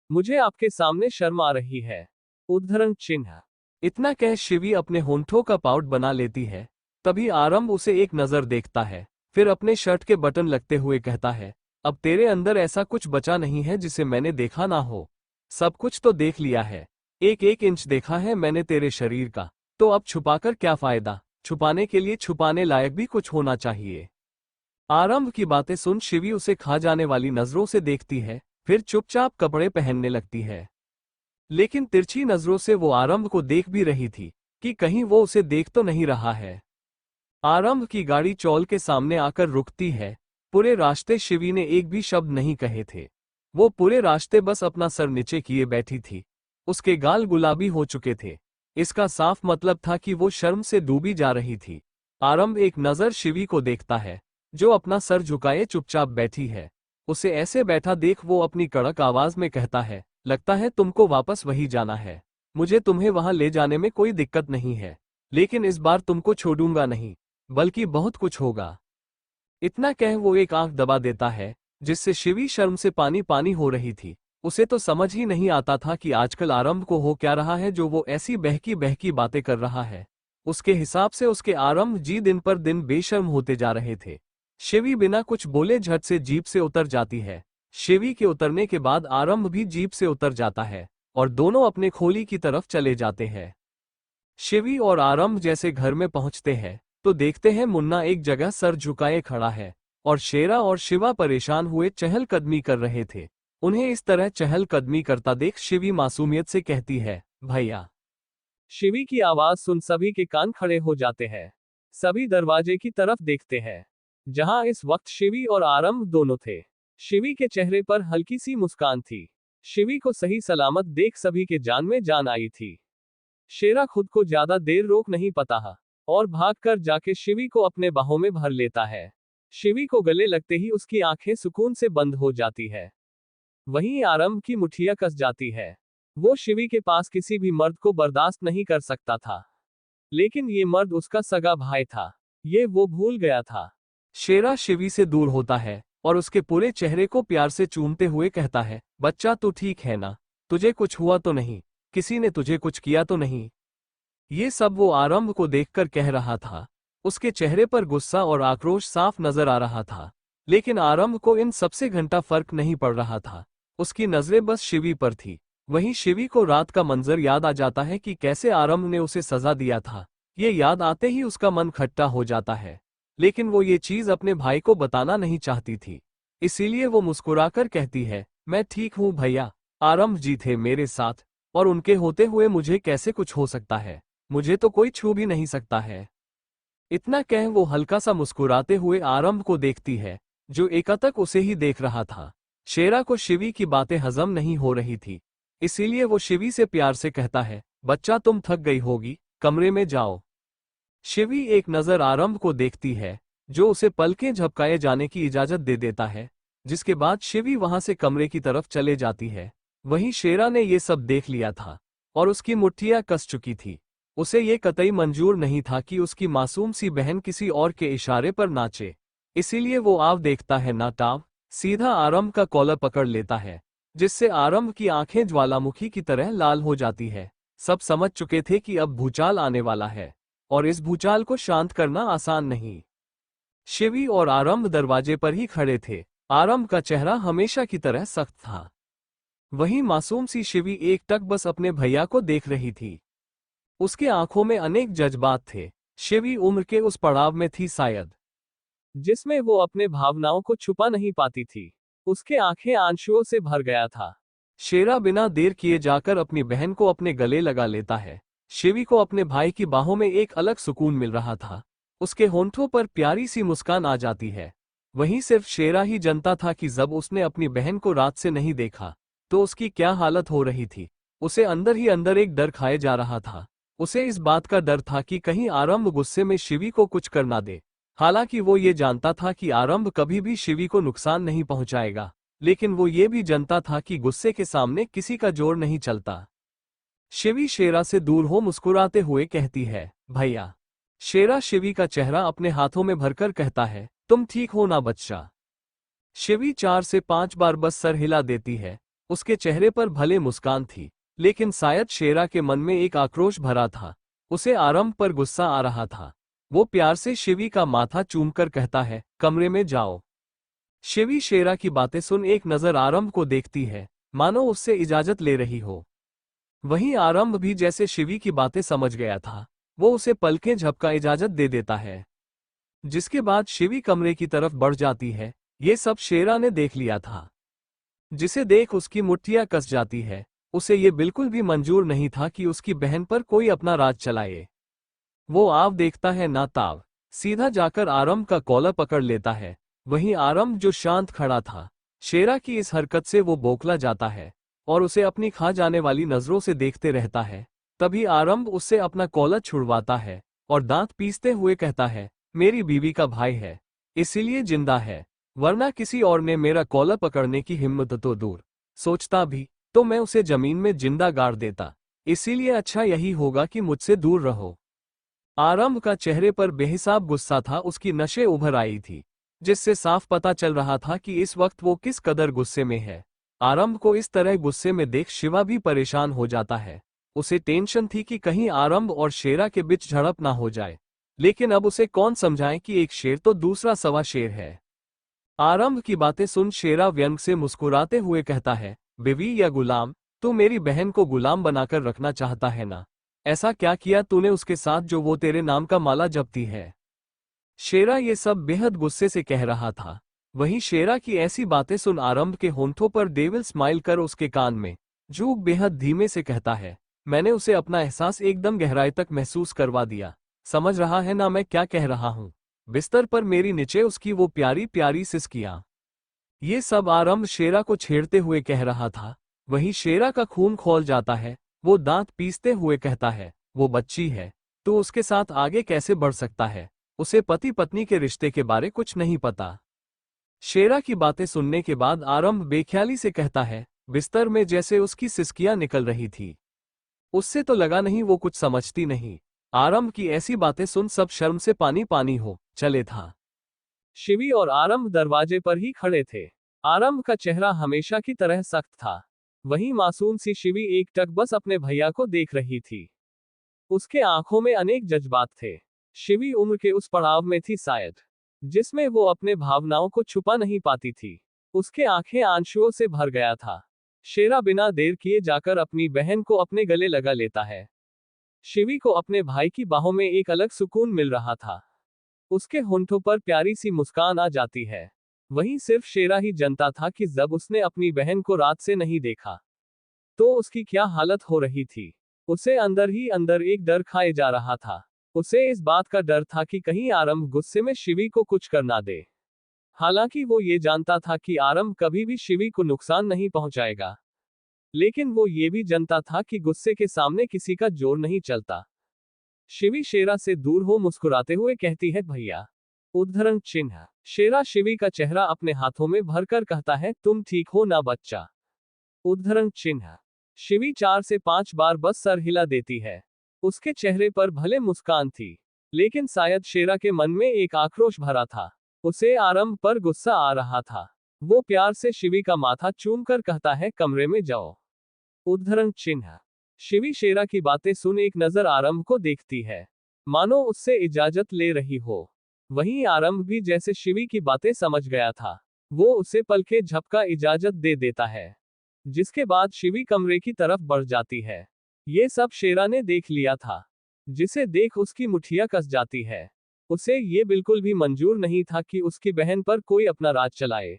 मुझे आपके सामने शर्म आ रही है। उद्धरण चिन्ह। इतना कह शिवी अपने होंठों का पाउट बना लेती है। तभी आरंभ उसे एक नजर देखता है फिर अपने शर्ट के बटन लगते हुए कहता है, अब तेरे अंदर ऐसा कुछ बचा नहीं है जिसे मैंने देखा ना हो। सब कुछ तो देख लिया है, एक एक इंच देखा है मैंने तेरे शरीर का, तो अब छुपाकर क्या फायदा। छुपाने के लिए छुपाने लायक भी कुछ होना चाहिए। आरंभ की बातें सुन शिवी उसे खा जाने वाली नजरों से देखती है, फिर चुपचाप कपड़े पहनने लगती है। लेकिन तिरछी नजरों से वो आरंभ को देख भी रही थी कि कहीं वो उसे देख तो नहीं रहा है। आरंभ की गाड़ी चौल के सामने आकर रुकती है। पूरे रास्ते शिवी ने एक भी शब्द नहीं कहे थे। वो पूरे रास्ते बस अपना सर नीचे किए बैठी थी। उसके गाल गुलाबी हो चुके थे। इसका साफ मतलब था कि वो शर्म से डूबी जा रही थी। आरंभ एक नजर शिवी को देखता है, जो अपना सर झुकाए चुपचाप बैठी है। उसे ऐसे बैठा देख वो अपनी कड़क आवाज में कहता है, लगता है तुमको वापस वही जाना है। मुझे तुम्हें वहां ले जाने में कोई दिक्कत नहीं है, लेकिन इस बार तुमको छोड़ूंगा नहीं, बल्कि बहुत कुछ होगा। इतना कह वो एक आंख दबा देता है, जिससे शिवी शर्म से पानी पानी हो रही थी। उसे तो समझ ही नहीं आता था कि आजकल आरंभ को हो क्या रहा है जो वो ऐसी बहकी बहकी बातें कर रहा है। उसके हिसाब से उसके आरंभ जी दिन पर दिन बेशर्म होते जा रहे थे। शिवी बिना कुछ बोले झट से जीप से उतर जाती है। शिवी के उतरने के बाद आरंभ भी जीप से उतर जाता है और दोनों अपने खोली की तरफ चले जाते हैं। शिवी और आरंभ जैसे घर में पहुंचते हैं तो देखते हैं मुन्ना एक जगह सर झुकाए खड़ा है और शेरा और शिवा परेशान हुए चहलकदमी कर रहे थे। उन्हें इस तरह चहलकदमी करता देख शिवी मासूमियत से कहती है, भैया। शिवी की आवाज सुन सभी के कान खड़े हो जाते हैं। सभी दरवाजे की तरफ देखते हैं, जहां इस वक्त शिवी और आरंभ दोनों थे। शिवी के चेहरे पर हल्की सी मुस्कान थी। शिवी को सही सलामत देख सभी के जान में जान आई थी। शेरा खुद को ज्यादा देर रोक नहीं पाता और भागकर जाके शिवी को अपने बाहों में भर लेता है। शिवी को गले लगते ही उसकी आंखें सुकून से बंद हो जाती है। वहीं आरंभ की मुठिया कस जाती है। वो शिवी के पास किसी भी मर्द को बर्दाश्त नहीं कर सकता था, लेकिन ये मर्द उसका सगा भाई था, ये वो भूल गया था। शेरा शिवी से दूर होता है और उसके पूरे चेहरे को प्यार से चूमते हुए कहता है, बच्चा तू ठीक है ना? तुझे कुछ हुआ तो नहीं? किसी ने तुझे कुछ किया तो नहीं? ये सब वो आरंभ को देखकर कह रहा था। उसके चेहरे पर गुस्सा और आक्रोश साफ नजर आ रहा था, लेकिन आरंभ को इन सबसे घंटा फर्क नहीं पड़ रहा था। उसकी नजरें बस शिवी पर थी। वहीं शिवी को रात का मंजर याद आ जाता है कि कैसे आरंभ ने उसे सजा दिया था। ये याद आते ही उसका मन खट्टा हो जाता है, लेकिन वो ये चीज अपने भाई को बताना नहीं चाहती थी। इसीलिए वो मुस्कुराकर कहती है, मैं ठीक हूँ भैया, आरंभ जी थे मेरे साथ, और उनके होते हुए मुझे कैसे कुछ हो सकता है? मुझे तो कोई छू भी नहीं सकता है। इतना कह वो हल्का सा मुस्कुराते हुए आरंभ को देखती है, जो एकातक उसे ही देख रहा था। शेरा को शिवी की बातें हजम नहीं हो रही थी, इसीलिए वो शिवी से प्यार से कहता है, बच्चा तुम थक गई होगी, कमरे में जाओ। शिवी एक नजर आरंभ को देखती है, जो उसे पलकें झपकाए जाने की इजाजत दे देता है, जिसके बाद शिवी वहां से कमरे की तरफ चले जाती है। वहीं शेरा ने ये सब देख लिया था और उसकी मुट्ठियां कस चुकी थी। उसे ये कतई मंजूर नहीं था कि उसकी मासूम सी बहन किसी और के इशारे पर नाचे। इसीलिए वो आव देखता है ना टाव, सीधा आरंभ का कॉलर पकड़ लेता है, जिससे आरंभ की आंखें ज्वालामुखी की तरह लाल हो जाती है। सब समझ चुके थे कि अब भूचाल आने वाला है और इस भूचाल को शांत करना आसान नहीं। शिवी और आरंभ दरवाजे पर ही खड़े थे। आरंभ का चेहरा हमेशा की तरह सख्त था। वहीं मासूम सी शिवी एकटक बस अपने भैया को देख रही थी। उसके आंखों में अनेक जज्बात थे। शिवी उम्र के उस पड़ाव में थी शायद, जिसमें वो अपने भावनाओं को छुपा नहीं पाती थी। उसके आंखें आंसुओं से भर गया था। शेरा बिना देर किए जाकर अपनी बहन को अपने गले लगा लेता है। शिवी को अपने भाई की बाहों में एक अलग सुकून मिल रहा था। उसके होंठों पर प्यारी सी मुस्कान आ जाती है। वहीं सिर्फ शेरा ही जानता था कि जब उसने अपनी बहन को रात से नहीं देखा तो उसकी क्या हालत हो रही थी। उसे अंदर ही अंदर एक डर खाए जा रहा था। उसे इस बात का डर था कि कहीं आरंभ गुस्से में शिवी को कुछ कर ना दे। हालांकि वो ये जानता था कि आरंभ कभी भी शिवी को नुकसान नहीं पहुंचाएगा, लेकिन वो ये भी जानता था कि गुस्से के सामने किसी का जोर नहीं चलता। शिवी शेरा से दूर हो मुस्कुराते हुए कहती है, भैया। शेरा शिवी का चेहरा अपने हाथों में भरकर कहता है, तुम ठीक हो ना बच्चा? शिवी 4 से 5 बार बस सर हिला देती है। उसके चेहरे पर भले मुस्कान थी, लेकिन शायद शेरा के मन में एक आक्रोश भरा था। उसे आरंभ पर गुस्सा आ रहा था। वो प्यार से शिवी का माथा चूमकर कहता है, कमरे में जाओ। शिवी शेरा की बातें सुन एक नजर आरंभ को देखती है, मानो उससे इजाजत ले रही हो। वहीं आरंभ भी जैसे शिवी की बातें समझ गया था, वो उसे पलकें झपका इजाजत दे देता है। जिसके बाद शिवी कमरे की तरफ बढ़ जाती है। ये सब शेरा ने देख लिया था, जिसे देख उसकी मुट्ठियां कस जाती है। उसे ये बिल्कुल भी मंजूर नहीं था कि उसकी बहन पर कोई अपना राज चलाए। वो आव देखता है ना ताव, सीधा जाकर आरंभ का कॉलर पकड़ लेता है। वहीं आरंभ जो शांत खड़ा था, शेरा की इस हरकत से वो बौखला जाता है और उसे अपनी खा जाने वाली नजरों से देखते रहता है। तभी आरंभ उससे अपना कॉलर छुड़वाता है और दांत पीसते हुए कहता है, मेरी बीवी का भाई है, इसीलिए जिंदा है, वरना किसी और ने मेरा कॉलर पकड़ने की हिम्मत तो दूर सोचता भी तो मैं उसे जमीन में जिंदा गाड़ देता। इसीलिए अच्छा यही होगा कि मुझसे दूर रहो। आरंभ का चेहरे पर बेहिसाब गुस्सा था, उसकी नशे उभर आई थी, जिससे साफ पता चल रहा था कि इस वक्त वो किस कदर गुस्से में है। आरंभ को इस तरह गुस्से में देख शिवा भी परेशान हो जाता है। उसे टेंशन थी कि कहीं आरंभ और शेरा के बीच झड़प ना हो जाए, लेकिन अब उसे कौन समझाए कि एक शेर तो दूसरा सवा शेर है। आरंभ की बातें सुन शेरा व्यंग से मुस्कुराते हुए कहता है, बीवी या गुलाम, तू मेरी बहन को गुलाम बनाकर रखना चाहता है ना? ऐसा क्या किया तूने उसके साथ जो वो तेरे नाम का माला जपती है? शेरा ये सब बेहद गुस्से से कह रहा था। वहीं शेरा की ऐसी बातें सुन आरंभ के होंठों पर डेविल स्माइल कर उसके कान में जूक बेहद धीमे से कहता है, मैंने उसे अपना एहसास एकदम गहराई तक महसूस करवा दिया। समझ रहा है ना मैं क्या कह रहा हूँ? बिस्तर पर मेरी नीचे उसकी वो प्यारी प्यारी सिसकियां। ये सब आरंभ शेरा को छेड़ते हुए कह रहा था। वहीं शेरा का खून खौल जाता है। वो दांत पीसते हुए कहता है, वो बच्ची है, तो उसके साथ आगे कैसे बढ़ सकता है? उसे पति पत्नी के रिश्ते के बारे कुछ नहीं पता। शेरा की बातें सुनने के बाद आरंभ बेख्याली से कहता है, बिस्तर में जैसे उसकी सिसकियां निकल रही थी। उससे तो लगा नहीं वो कुछ समझती नहीं। आरंभ की ऐसी बातें सुन सब शर्म से पानी पानी हो चले था। शिवी और आरंभ दरवाजे पर ही खड़े थे। आरंभ का चेहरा हमेशा की तरह सख्त था। वहीं मासूम सी शिवी एकटक बस अपने भैया को देख रही थी। उसके आंखों में अनेक जज्बात थे। शिवी उम्र के उस पड़ाव में थी शायद, जिसमें वो अपने भावनाओं को छुपा नहीं पाती थी। उसके आंखें आंसुओं से भर गया था। शेरा बिना देर किए जाकर अपनी बहन को अपने गले लगा लेता है। शिवी को अपने भाई की बाहों में एक अलग सुकून मिल रहा था। उसके होंठों पर प्यारी सी मुस्कान आ जाती है। वहीं सिर्फ शेरा ही जानता था कि जब उसने अपनी बहन को रात से नहीं देखा तो उसकी क्या हालत हो रही थी। उसे अंदर ही अंदर एक डर खाए जा रहा था। उसे इस बात का डर था कि कहीं आरंभ गुस्से में शिवी को कुछ कर ना दे। हालांकि वो ये जानता था कि आरंभ कभी भी शिवी को नुकसान नहीं पहुंचाएगा, लेकिन वो ये भी जानता था कि गुस्से के सामने किसी का जोर नहीं चलता। शिवी शेरा से दूर हो मुस्कुराते हुए कहती है, भैया। उद्धरण चिन्ह। शेरा शिवी का चेहरा अपने हाथों में भरकर कहता है, तुम ठीक हो ना बच्चा? उद्धरण चिन्ह। शिवी 4 से 5 बार बस सर हिला देती है। उसके चेहरे पर भले मुस्कान थी, लेकिन शायद शेरा के मन में एक आक्रोश भरा था। उसे आरंभ पर गुस्सा आ रहा था। वो प्यार से शिवी का माथा चूमकर कहता है, कमरे में जाओ। उद्धरण चिन्ह। शिवी शेरा की बातें सुन एक नजर आरंभ को देखती है, मानो उससे इजाजत ले रही हो। वहीं आरंभ भी जैसे शिवी की बातें समझ गया था। वो उसे पल के झपका इजाजत दे देता है, जिसके बाद शिवी कमरे की तरफ बढ़ जाती है। ये सब शेरा ने देख लिया था, जिसे देख उसकी मुठिया कस जाती है। उसे ये बिल्कुल भी मंजूर नहीं था कि उसकी बहन पर कोई अपना राज चलाए।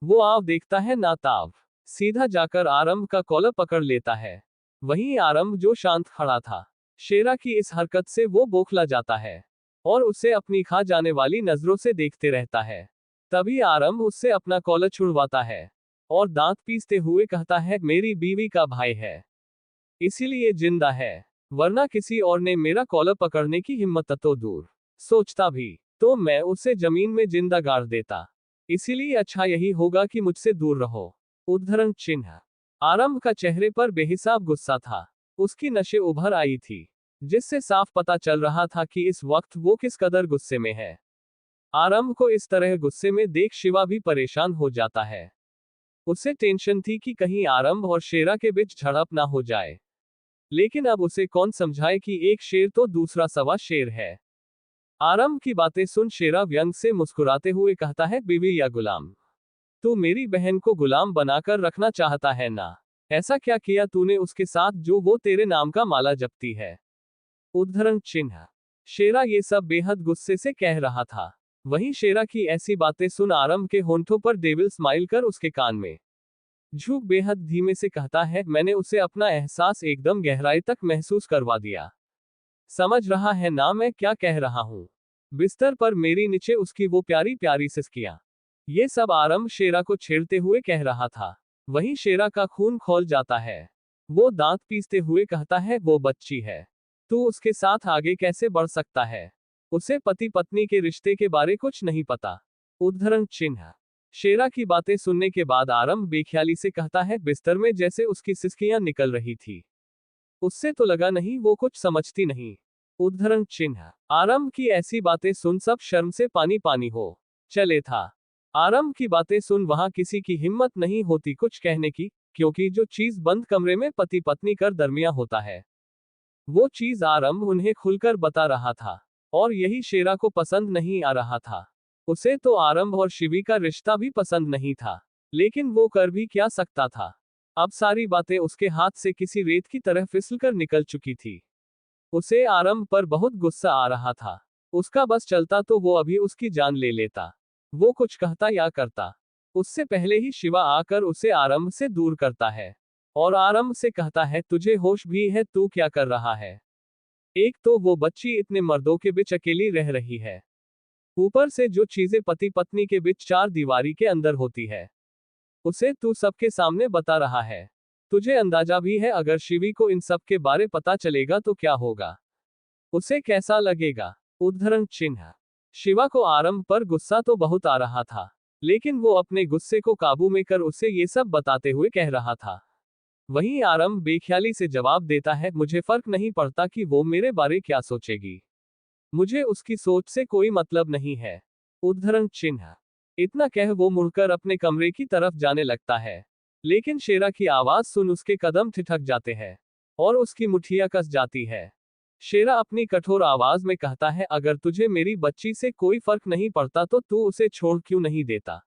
वो आव देखता है ना ताव, सीधा जाकर आरंभ का कॉलर पकड़ लेता है। वहीं आरंभ जो शांत खड़ा था, शेरा की इस हरकत से वो बौखला जाता है और उसे अपनी खा जाने वाली नजरों से देखते रहता है। तभी आरंभ उससे अपना कॉलर छुड़वाता है और दांत पीसते हुए कहता है, मेरी बीवी का भाई है, इसीलिए जिंदा है, वरना किसी और ने मेरा कॉलर पकड़ने की हिम्मत तो दूर सोचता भी तो मैं उसे जमीन में जिंदा गाड़ देता। इसीलिए अच्छा यही होगा कि मुझसे दूर रहो। उद्धरण चिन्ह। आरंभ का चेहरे पर बेहिसाब गुस्सा था। उसकी नशे उभर आई थी, जिससे साफ पता चल रहा था कि इस वक्त वो किस कदर गुस्से में है। आरंभ को इस तरह गुस्से में देख शिवा भी परेशान हो जाता है। उसे टेंशन थी कि कहीं आरंभ और शेरा के बीच झड़प ना हो जाए, लेकिन अब उसे कौन समझाए कि एक शेर तो दूसरा सवा शेर है। आरंभ की बातें सुन शेरा व्यंग से मुस्कुराते हुए कहता है, बीवी या गुलाम? तू मेरी बहन को गुलाम बनाकर रखना चाहता है ना? ऐसा क्या किया तूने उसके साथ जो वो तेरे नाम का माला जपती है? उद्धरण चिन्ह। शेरा ये सब बेहद गुस्से से कह रहा था। वहीं शेरा की ऐसी बातें सुन आरंभ के होंठों पर डेविल स्माइल कर उसके कान में झुक बेहद धीमे से कहता है, मैंने उसे अपना एहसास एकदम गहराई तक महसूस करवा दिया। समझ रहा है ना मैं क्या कह रहा हूं? बिस्तर पर मेरी नीचे उसकी वो प्यारी प्यारी सिसकियां। ये सब आरंभ शेरा को छेड़ते हुए कह रहा था। वहीं शेरा का खून खौल जाता है। वो दांत पीसते हुए कहता है, वो बच्ची है, तू उसके साथ आगे कैसे बढ़ सकता है? उसे पति पत्नी के रिश्ते के बारे कुछ नहीं पता। उद्धरण चिन्ह। शेरा की बातें सुनने के बाद आरंभ बेख्याली से कहता है, बिस्तर में जैसे उसकी सिसकियां निकल रही थी। उससे तो लगा नहीं वो कुछ समझती नहीं। उद्धरण चिन्ह। आरंभ की ऐसी बातें सुन सब शर्म से पानी पानी हो चले था। आरंभ की बातें सुन वहां किसी की हिम्मत नहीं होती कुछ कहने की, क्योंकि जो चीज बंद कमरे में पति पत्नी कर दरमिया होता है, वो चीज आरंभ उन्हें खुलकर बता रहा था। और यही शेरा को पसंद नहीं आ रहा था। उसे तो आरंभ और शिवी का रिश्ता भी पसंद नहीं था, लेकिन वो कर भी क्या सकता था? अब सारी बातें उसके हाथ से किसी रेत की तरह फिसलकर निकल चुकी थी। उसे आरंभ पर बहुत गुस्सा आ रहा था। उसका बस चलता तो वो अभी उसकी जान ले लेता। वो कुछ कहता या करता, उससे पहले ही शिवा आकर उसे आरंभ से दूर करता है और आरंभ से कहता है, तुझे होश भी है? तू क्या कर रहा है? एक तो वो बच्ची इतने मर्दों के बीच अकेली रह रही है, ऊपर से जो चीजें पति पत्नी के बीच चार दीवारी के अंदर होती है, उसे तू सबके सामने बता रहा है। तुझे अंदाजा भी है अगर शिवी को इन सब के बारे पता चलेगा तो क्या होगा? उसे कैसा लगेगा? उद्धरण चिन्ह। शिवा को आरंभ पर गुस्सा तो बहुत आ रहा था, लेकिन वो अपने गुस्से को काबू में कर उसे ये सब बताते हुए कह रहा था। वहीं आरंभ बेख्याली से जवाब देता है, मुझे फर्क नहीं पड़ता कि वो मेरे बारे क्या सोचेगी। मुझे उसकी सोच से कोई मतलब नहीं है। उद्धरण चिन्ह। इतना कह वो मुड़कर अपने कमरे की तरफ जाने लगता है, लेकिन शेरा की आवाज सुन उसके कदम ठिठक जाते हैं और उसकी मुठ्ठियां कस जाती है। शेरा अपनी कठोर आवाज में कहता है, अगर तुझे मेरी बच्ची से कोई फर्क नहीं पड़ता तो तू उसे छोड़ क्यों नहीं देता?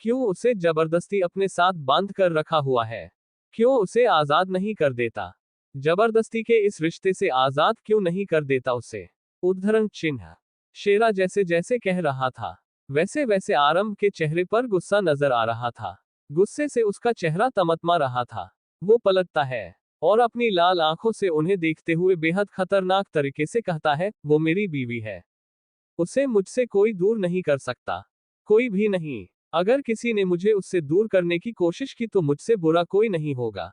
क्यों उसे जबरदस्ती अपने साथ बांध कर रखा हुआ है? क्यों उसे आजाद नहीं कर देता? जबरदस्ती के इस रिश्ते से आजाद क्यों नहीं कर देता उसे? उद्धरण चिन्ह। शेरा जैसे जैसे कह रहा था, वैसे वैसे आरंभ के चेहरे पर गुस्सा नजर आ रहा था। गुस्से से उसका चेहरा तमतमा रहा था। वो पलटता है और अपनी लाल आंखों से उन्हें देखते हुए बेहद खतरनाक तरीके से कहता है, वो मेरी बीवी है। उसे मुझसे कोई दूर नहीं कर सकता, कोई भी नहीं। अगर किसी ने मुझे उससे दूर करने की कोशिश की तो मुझसे बुरा कोई नहीं होगा।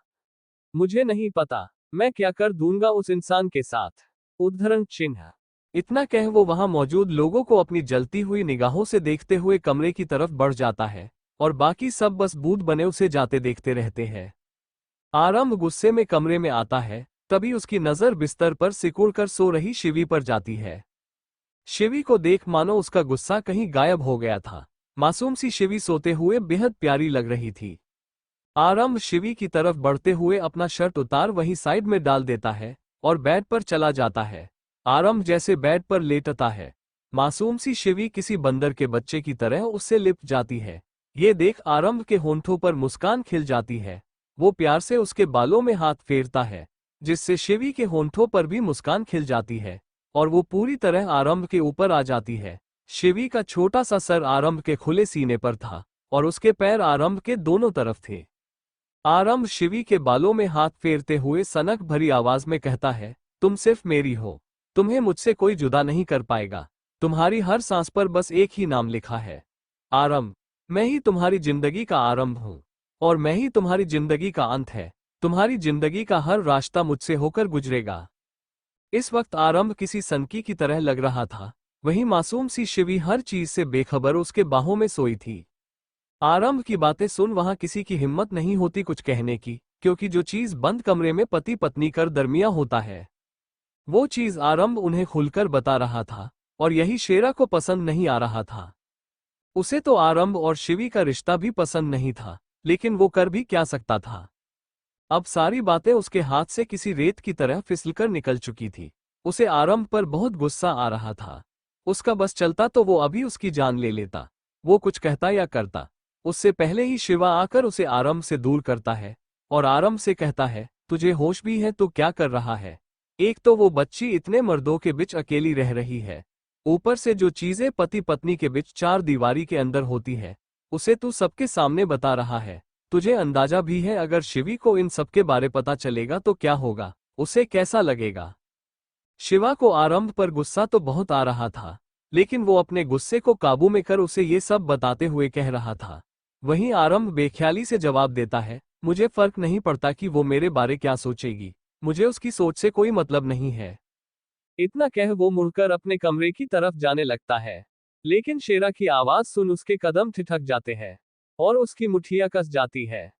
मुझे नहीं पता मैं क्या कर दूंगा उस इंसान के साथ। उद्धरण चिन्ह। इतना कह वो वहां मौजूद लोगों को अपनी जलती हुई निगाहों से देखते हुए कमरे की तरफ बढ़ जाता है और बाकी सब बस बूंद बने उसे जाते देखते रहते हैं। आरंभ गुस्से में कमरे में आता है, तभी उसकी नजर बिस्तर पर सिकुड़कर सो रही शिवी पर जाती है। शिवी को देख मानो उसका गुस्सा कहीं गायब हो गया था। मासूम सी शिवी सोते हुए बेहद प्यारी लग रही थी। आरंभ शिवी की तरफ बढ़ते हुए अपना शर्ट उतार वहीं साइड में डाल देता है और बेड पर चला जाता है। आरंभ जैसे बेड पर लेटता है, मासूम सी शिवी किसी बंदर के बच्चे की तरह उससे लिपट जाती है। ये देख आरंभ के होंठों पर मुस्कान खिल जाती है। वो प्यार से उसके बालों में हाथ फेरता है, जिससे शिवी के होंठों पर भी मुस्कान खिल जाती है और वो पूरी तरह आरंभ के ऊपर आ जाती है। शिवी का छोटा सा सर आरंभ के खुले सीने पर था और उसके पैर आरंभ के दोनों तरफ थे। आरंभ शिवी के बालों में हाथ फेरते हुए सनक भरी आवाज में कहता है, तुम सिर्फ मेरी हो, तुम्हें मुझसे कोई जुदा नहीं कर पाएगा। तुम्हारी हर सांस पर बस एक ही नाम लिखा है, आरंभ। मैं ही तुम्हारी जिंदगी का आरंभ हूं और मैं ही तुम्हारी जिंदगी का अंत है। तुम्हारी जिंदगी का हर रास्ता मुझसे होकर गुजरेगा। इस वक्त आरंभ किसी सनकी की तरह लग रहा था, वहीं मासूम सी शिवी हर चीज से बेखबर उसके बाहों में सोई थी। आरंभ की बातें सुन वहां किसी की हिम्मत नहीं होती कुछ कहने की, क्योंकि जो चीज बंद कमरे में पति पत्नी कर दरमिया होता है, वो चीज आरंभ उन्हें खुलकर बता रहा था और यही शेरा को पसंद नहीं आ रहा था। उसे तो आरंभ और शिवी का रिश्ता भी पसंद नहीं था, लेकिन वो कर भी क्या सकता था? अब सारी बातें उसके हाथ से किसी रेत की तरह फिसलकर निकल चुकी थी। उसे आरंभ पर बहुत गुस्सा आ रहा था। उसका बस चलता तो वो अभी उसकी जान ले लेता। वो कुछ कहता या करता, उससे पहले ही शिवा आकर उसे आरंभ से दूर करता है और आरंभ से कहता है, तुझे होश भी है तो क्या कर रहा है? एक तो वो बच्ची इतने मर्दों के बीच अकेली रह रही है, ऊपर से जो चीजें पति पत्नी के बीच चार दीवारी के अंदर होती है उसे तू सबके सामने बता रहा है। तुझे अंदाजा भी है अगर शिवी को इन सब के बारे पता चलेगा तो क्या होगा, उसे कैसा लगेगा? शिवा को आरंभ पर गुस्सा तो बहुत आ रहा था, लेकिन वो अपने गुस्से को काबू में कर उसे ये सब बताते हुए कह रहा था। वहीं आरंभ बेख्याली से जवाब देता है, मुझे फर्क नहीं पड़ता कि वो मेरे बारे क्या सोचेगी, मुझे उसकी सोच से कोई मतलब नहीं है। इतना कह वो मुड़कर अपने कमरे की तरफ जाने लगता है, लेकिन शेरा की आवाज सुन उसके कदम ठिठक जाते हैं और उसकी मुठ्ठियां कस जाती है।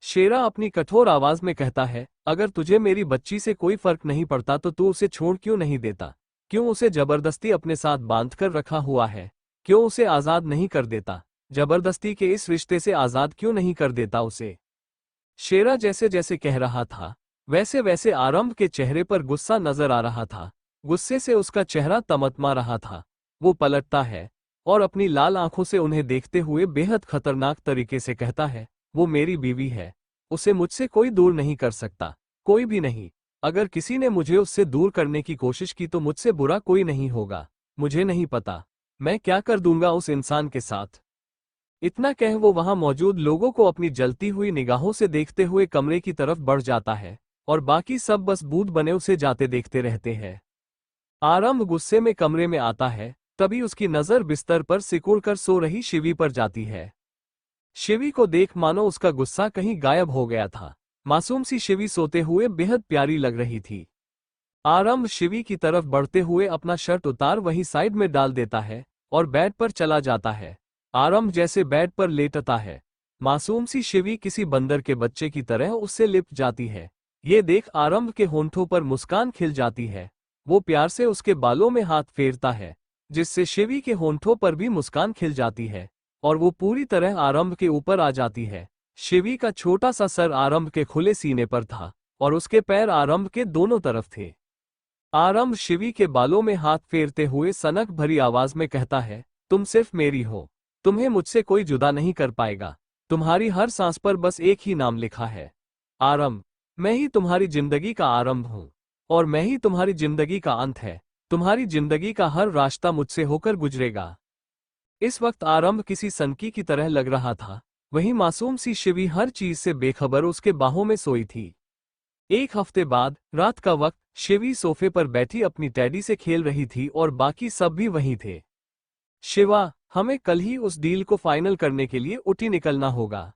शेरा अपनी कठोर आवाज में कहता है, अगर तुझे मेरी बच्ची से कोई फर्क नहीं पड़ता तो तू उसे छोड़ क्यों नहीं देता? क्यों उसे जबरदस्ती अपने साथ बांध कर रखा हुआ है? क्यों उसे आजाद नहीं कर देता? जबरदस्ती के इस रिश्ते से आजाद क्यों नहीं कर देता उसे? शेरा जैसे जैसे कह रहा था वैसे वैसे आरंभ के चेहरे पर गुस्सा नजर आ रहा था। गुस्से से उसका चेहरा तमतमा रहा था। वो पलटता है और अपनी लाल आंखों से उन्हें देखते हुए बेहद खतरनाक तरीके से कहता है, वो मेरी बीवी है, उसे मुझसे कोई दूर नहीं कर सकता, कोई भी नहीं। अगर किसी ने मुझे उससे दूर करने की कोशिश की तो मुझसे बुरा कोई नहीं होगा। मुझे नहीं पता मैं क्या कर दूंगा उस इंसान के साथ। इतना कह वो वहां मौजूद लोगों को अपनी जलती हुई निगाहों से देखते हुए कमरे की तरफ बढ़ जाता है और बाकी सब बस बूंद बने उसे जाते देखते रहते हैं। आरंभ गुस्से में कमरे में आता है, तभी उसकी नजर बिस्तर पर सिकुड़कर सो रही शिवी पर जाती है। शिवी को देख मानो उसका गुस्सा कहीं गायब हो गया था। मासूम सी शिवी सोते हुए बेहद प्यारी लग रही थी। आरंभ शिवी की तरफ बढ़ते हुए अपना शर्ट उतार वहीं साइड में डाल देता है और बेड पर चला जाता है। आरंभ जैसे बेड पर लेटता है, मासूम सी शिवी किसी बंदर के बच्चे की तरह उससे लिपट जाती है। ये देख आरंभ के होंठों पर मुस्कान खिल जाती है। वो प्यार से उसके बालों में हाथ फेरता है, जिससे शिवी के होंठों पर भी मुस्कान खिल जाती है और वो पूरी तरह आरंभ के ऊपर आ जाती है। शिवी का छोटा सा सर आरंभ के खुले सीने पर था और उसके पैर आरंभ के दोनों तरफ थे। आरंभ शिवी के बालों में हाथ फेरते हुए सनक भरी आवाज में कहता है, तुम सिर्फ मेरी हो, तुम्हें मुझसे कोई जुदा नहीं कर पाएगा। तुम्हारी हर सांस पर बस एक ही नाम लिखा है, आरंभ। मैं ही तुम्हारी जिंदगी का आरंभ हूं और मैं ही तुम्हारी जिंदगी का अंत है। तुम्हारी जिंदगी का हर रास्ता मुझसे होकर गुजरेगा। इस वक्त आरंभ किसी सनकी की तरह लग रहा था, वहीं मासूम सी शिवी हर चीज से बेखबर उसके बाहों में सोई थी। एक हफ्ते बाद रात का वक्त शिवी सोफे पर बैठी अपनी टैडी से खेल रही थी और बाकी सब भी वहीं थे। शिवा, हमें कल ही उस डील को फाइनल करने के लिए उठी निकलना होगा।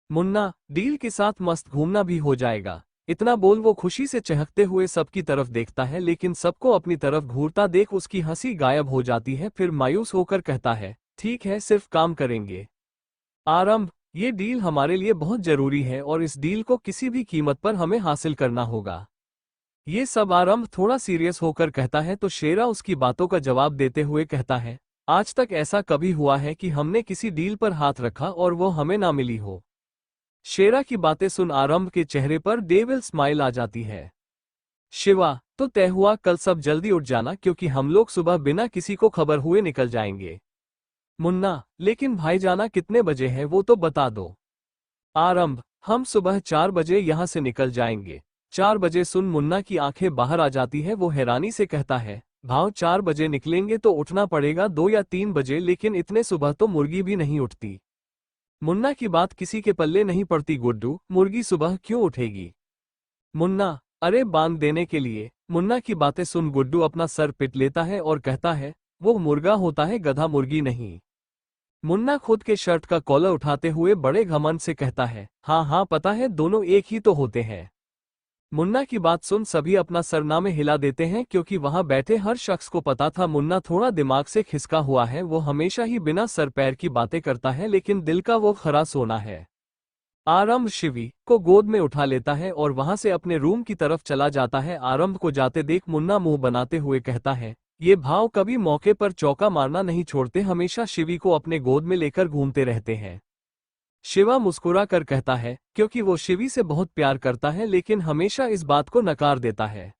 मुन्ना, डील के साथ मस्त घूमना भी हो जाएगा। इतना बोल वो खुशी से चहकते हुए सबकी तरफ देखता है, लेकिन सबको अपनी तरफ घूरता देख उसकी हंसी गायब हो जाती है। फिर मायूस होकर कहता है, ठीक है, सिर्फ काम करेंगे। आरंभ, ये डील हमारे लिए बहुत जरूरी है और इस डील को किसी भी कीमत पर हमें हासिल करना होगा। ये सब आरंभ थोड़ा सीरियस होकर कहता है तो शेरा उसकी बातों का जवाब देते हुए कहता है, आज तक ऐसा कभी हुआ है कि हमने किसी डील पर हाथ रखा और वो हमें ना मिली हो? शेरा की बातें सुन आरंभ के चेहरे पर डेविल स्माइल आ जाती है। शिवा, तो तय हुआ कल सब जल्दी उठ जाना क्योंकि हम लोग सुबह बिना किसी को खबर हुए निकल जाएंगे। मुन्ना, लेकिन भाई जाना कितने बजे है वो तो बता दो। आरंभ, हम सुबह 4 बजे यहाँ से निकल जाएंगे। 4 बजे सुन मुन्ना की आंखें बाहर आ जाती है। वो हैरानी से कहता है, भाव 4 बजे निकलेंगे तो उठना पड़ेगा 2 या 3 बजे, लेकिन इतने सुबह तो मुर्गी भी नहीं उठती। मुन्ना की बात किसी के पल्ले नहीं पड़ती गुड्डू, मुर्गी सुबह क्यों उठेगी? मुन्ना, अरे बांध देने के लिए। मुन्ना की बातें सुन गुड्डू अपना सर पिट लेता है और कहता है, वो मुर्गा होता है गधा, मुर्गी नहीं। मुन्ना खुद के शर्ट का कॉलर उठाते हुए बड़े घमंड से कहता है, हाँ हाँ पता है, दोनों एक ही तो होते हैं। मुन्ना की बात सुन सभी अपना सरनामे हिला देते हैं क्योंकि वहां बैठे हर शख्स को पता था मुन्ना थोड़ा दिमाग से खिसका हुआ है। वो हमेशा ही बिना सर पैर की बातें करता है, लेकिन दिल का वो खरा सोना है। आरंभ शिवी को गोद में उठा लेता है और वहां से अपने रूम की तरफ चला जाता है। आरंभ को जाते देख मुन्ना मुंह बनाते हुए कहता है, ये भाव कभी मौके पर चौका मारना नहीं छोड़ते, हमेशा शिवी को अपने गोद में लेकर घूमते रहते हैं। शिवा मुस्कुरा कर कहता है, क्योंकि वो शिवी से बहुत प्यार करता है लेकिन हमेशा इस बात को नकार देता है।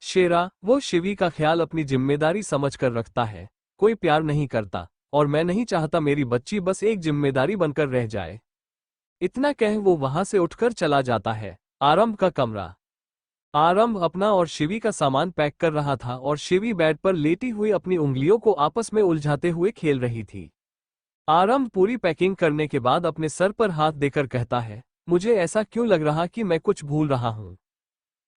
शेरा, वो शिवी का ख्याल अपनी जिम्मेदारी समझकर रखता है, कोई प्यार नहीं करता, और मैं नहीं चाहता मेरी बच्ची बस एक जिम्मेदारी बनकर रह जाए। इतना कह वो वहां से उठकर चला जाता है। आरंभ का कमरा। आरंभ अपना और शिवी का सामान पैक कर रहा था और शिवी बेड पर लेटी हुई अपनी उंगलियों को आपस में उलझाते हुए खेल रही थी। आरंभ पूरी पैकिंग करने के बाद अपने सर पर हाथ देकर कहता है, मुझे ऐसा क्यों लग रहा कि मैं कुछ भूल रहा हूं।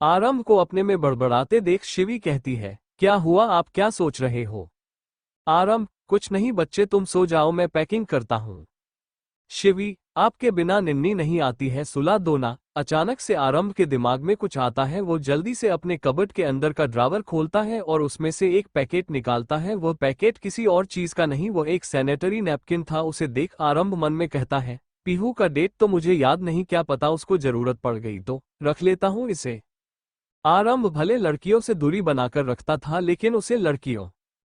आरंभ को अपने में बड़बड़ाते देख शिवी कहती है, क्या हुआ, आप क्या सोच रहे हो। आरंभ, कुछ नहीं बच्चे, तुम सो जाओ, मैं पैकिंग करता हूं। शिवी, आपके बिना निन्नी नहीं आती है, सुला दो ना। अचानक से आरंभ के दिमाग में कुछ आता है। वो जल्दी से अपने कबर्ड के अंदर का ड्रावर खोलता है और उसमें से एक पैकेट निकालता है। वह पैकेट किसी और चीज का नहीं, वो एक सैनिटरी नैपकिन था। उसे देख आरंभ मन में कहता है, पीहू का डेट तो मुझे याद नहीं, क्या पता उसको जरूरत पड़ गई तो रख लेता हूं इसे। आरंभ भले लड़कियों से दूरी बनाकर रखता था, लेकिन उसे लड़कियों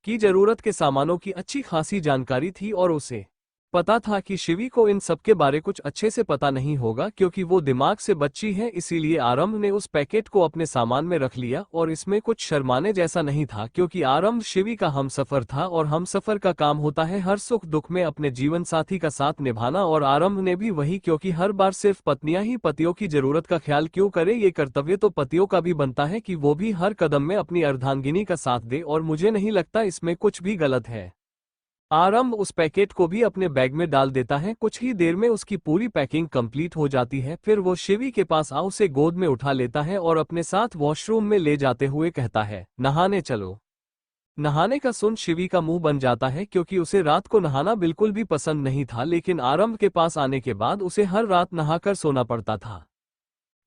की जरूरत के सामानों की अच्छी खासी जानकारी थी और उसे पता था कि शिवी को इन सब के बारे कुछ अच्छे से पता नहीं होगा, क्योंकि वो दिमाग से बच्ची है। इसीलिए आरंभ ने उस पैकेट को अपने सामान में रख लिया और इसमें कुछ शर्माने जैसा नहीं था, क्योंकि आरंभ शिवी का हमसफर था और हमसफर का काम होता है हर सुख दुख में अपने जीवन साथी का साथ निभाना। और आरंभ ने भी वही, क्योंकि हर बार सिर्फ पत्नियां ही पतियों की जरूरत का ख्याल क्यों करे, ये कर्तव्य तो पतियों का भी बनता है कि वो भी हर कदम में अपनी अर्धांगिनी का साथ दे, और मुझे नहीं लगता इसमें कुछ भी गलत है। आरंभ उस पैकेट को भी अपने बैग में डाल देता है। कुछ ही देर में उसकी पूरी पैकिंग कंप्लीट हो जाती है। फिर वो शिवी के पास उसे गोद में उठा लेता है और अपने साथ वॉशरूम में ले जाते हुए कहता है, नहाने चलो। नहाने का सुन शिवी का मुंह बन जाता है, क्योंकि उसे रात को नहाना बिल्कुल भी पसंद नहीं था, लेकिन आरंभ के पास आने के बाद उसे हर रात नहाकर सोना पड़ता था।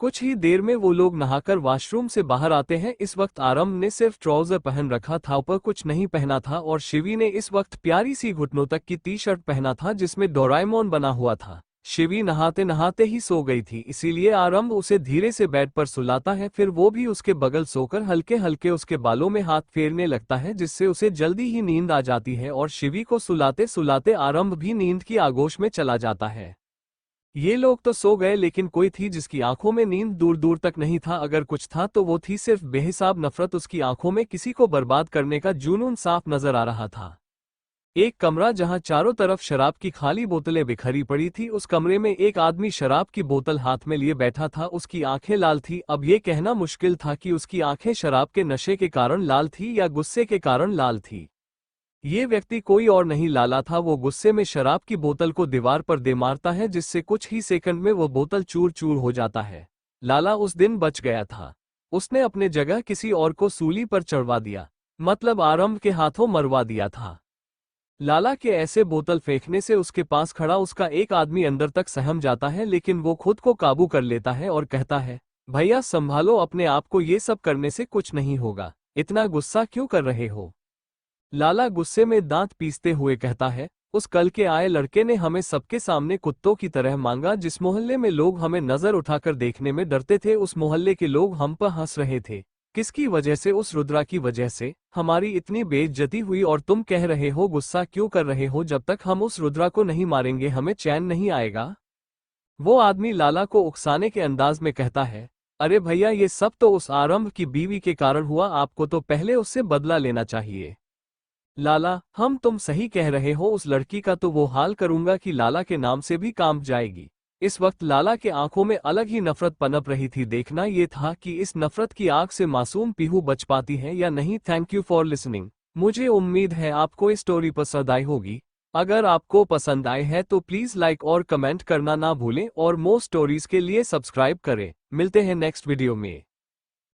कुछ ही देर में वो लोग नहाकर वॉशरूम से बाहर आते हैं। इस वक्त आरंभ ने सिर्फ ट्राउजर पहन रखा था, ऊपर कुछ नहीं पहना था, और शिवी ने इस वक्त प्यारी सी घुटनों तक की टी शर्ट पहना था जिसमें डोराएमोन बना हुआ था। शिवी नहाते नहाते ही सो गई थी, इसीलिए आरंभ उसे धीरे से बेड पर सुलाता है। फिर वो भी उसके बगल सोकर हल्के हल्के उसके बालों में हाथ फेरने लगता है, जिससे उसे जल्दी ही नींद आ जाती है और शिवी को सुलाते सुलाते आरंभ भी नींद की आगोश में चला जाता है। ये लोग तो सो गए, लेकिन कोई थी जिसकी आंखों में नींद दूर दूर तक नहीं था। अगर कुछ था तो वो थी सिर्फ बेहिसाब नफरत। उसकी आंखों में किसी को बर्बाद करने का जुनून साफ नजर आ रहा था। एक कमरा जहां चारों तरफ शराब की खाली बोतलें बिखरी पड़ी थी। उस कमरे में एक आदमी शराब की बोतल हाथ में लिए बैठा था। उसकी आंखें लाल थी। अब ये कहना मुश्किल था कि उसकी आंखें शराब के नशे के कारण लाल थी या गुस्से के कारण लाल थी। ये व्यक्ति कोई और नहीं, लाला था। वो गुस्से में शराब की बोतल को दीवार पर दे मारता है, जिससे कुछ ही सेकंड में वो बोतल चूर चूर हो जाता है। लाला उस दिन बच गया था। उसने अपने जगह किसी और को सूली पर चढ़वा दिया, मतलब आरंभ के हाथों मरवा दिया था। लाला के ऐसे बोतल फेंकने से उसके पास खड़ा उसका एक आदमी अंदर तक सहम जाता है, लेकिन वो खुद को काबू कर लेता है और कहता है, भैया संभालो अपने आप को, ये सब करने से कुछ नहीं होगा, इतना गुस्सा क्यों कर रहे हो। लाला गुस्से में दांत पीसते हुए कहता है, उस कल के आए लड़के ने हमें सबके सामने कुत्तों की तरह मांगा। जिस मोहल्ले में लोग हमें नजर उठाकर देखने में डरते थे, उस मोहल्ले के लोग हम पर हंस रहे थे। किसकी वजह से? उस रुद्रा की वजह से हमारी इतनी बेइज्जती हुई, और तुम कह रहे हो गुस्सा क्यों कर रहे हो? जब तक हम उस रुद्रा को नहीं मारेंगे हमें चैन नहीं आएगा। वो आदमी लाला को उकसाने के अंदाज में कहता है, अरे भैया ये सब तो उस आरंभ की बीवी के कारण हुआ, आपको तो पहले उससे बदला लेना चाहिए। लाला, तुम सही कह रहे हो, उस लड़की का तो वो हाल करूंगा कि लाला के नाम से भी काम जाएगी। इस वक्त लाला के आंखों में अलग ही नफरत पनप रही थी। देखना ये था कि इस नफरत की आग से मासूम पीहू बच पाती है या नहीं। Thank you for listening. मुझे उम्मीद है आपको ये स्टोरी पसंद आई होगी। अगर आपको पसंद आए है तो प्लीज लाइक और कमेंट करना ना भूलें, और मोर स्टोरीज के लिए सब्सक्राइब करें। मिलते हैं नेक्स्ट वीडियो में।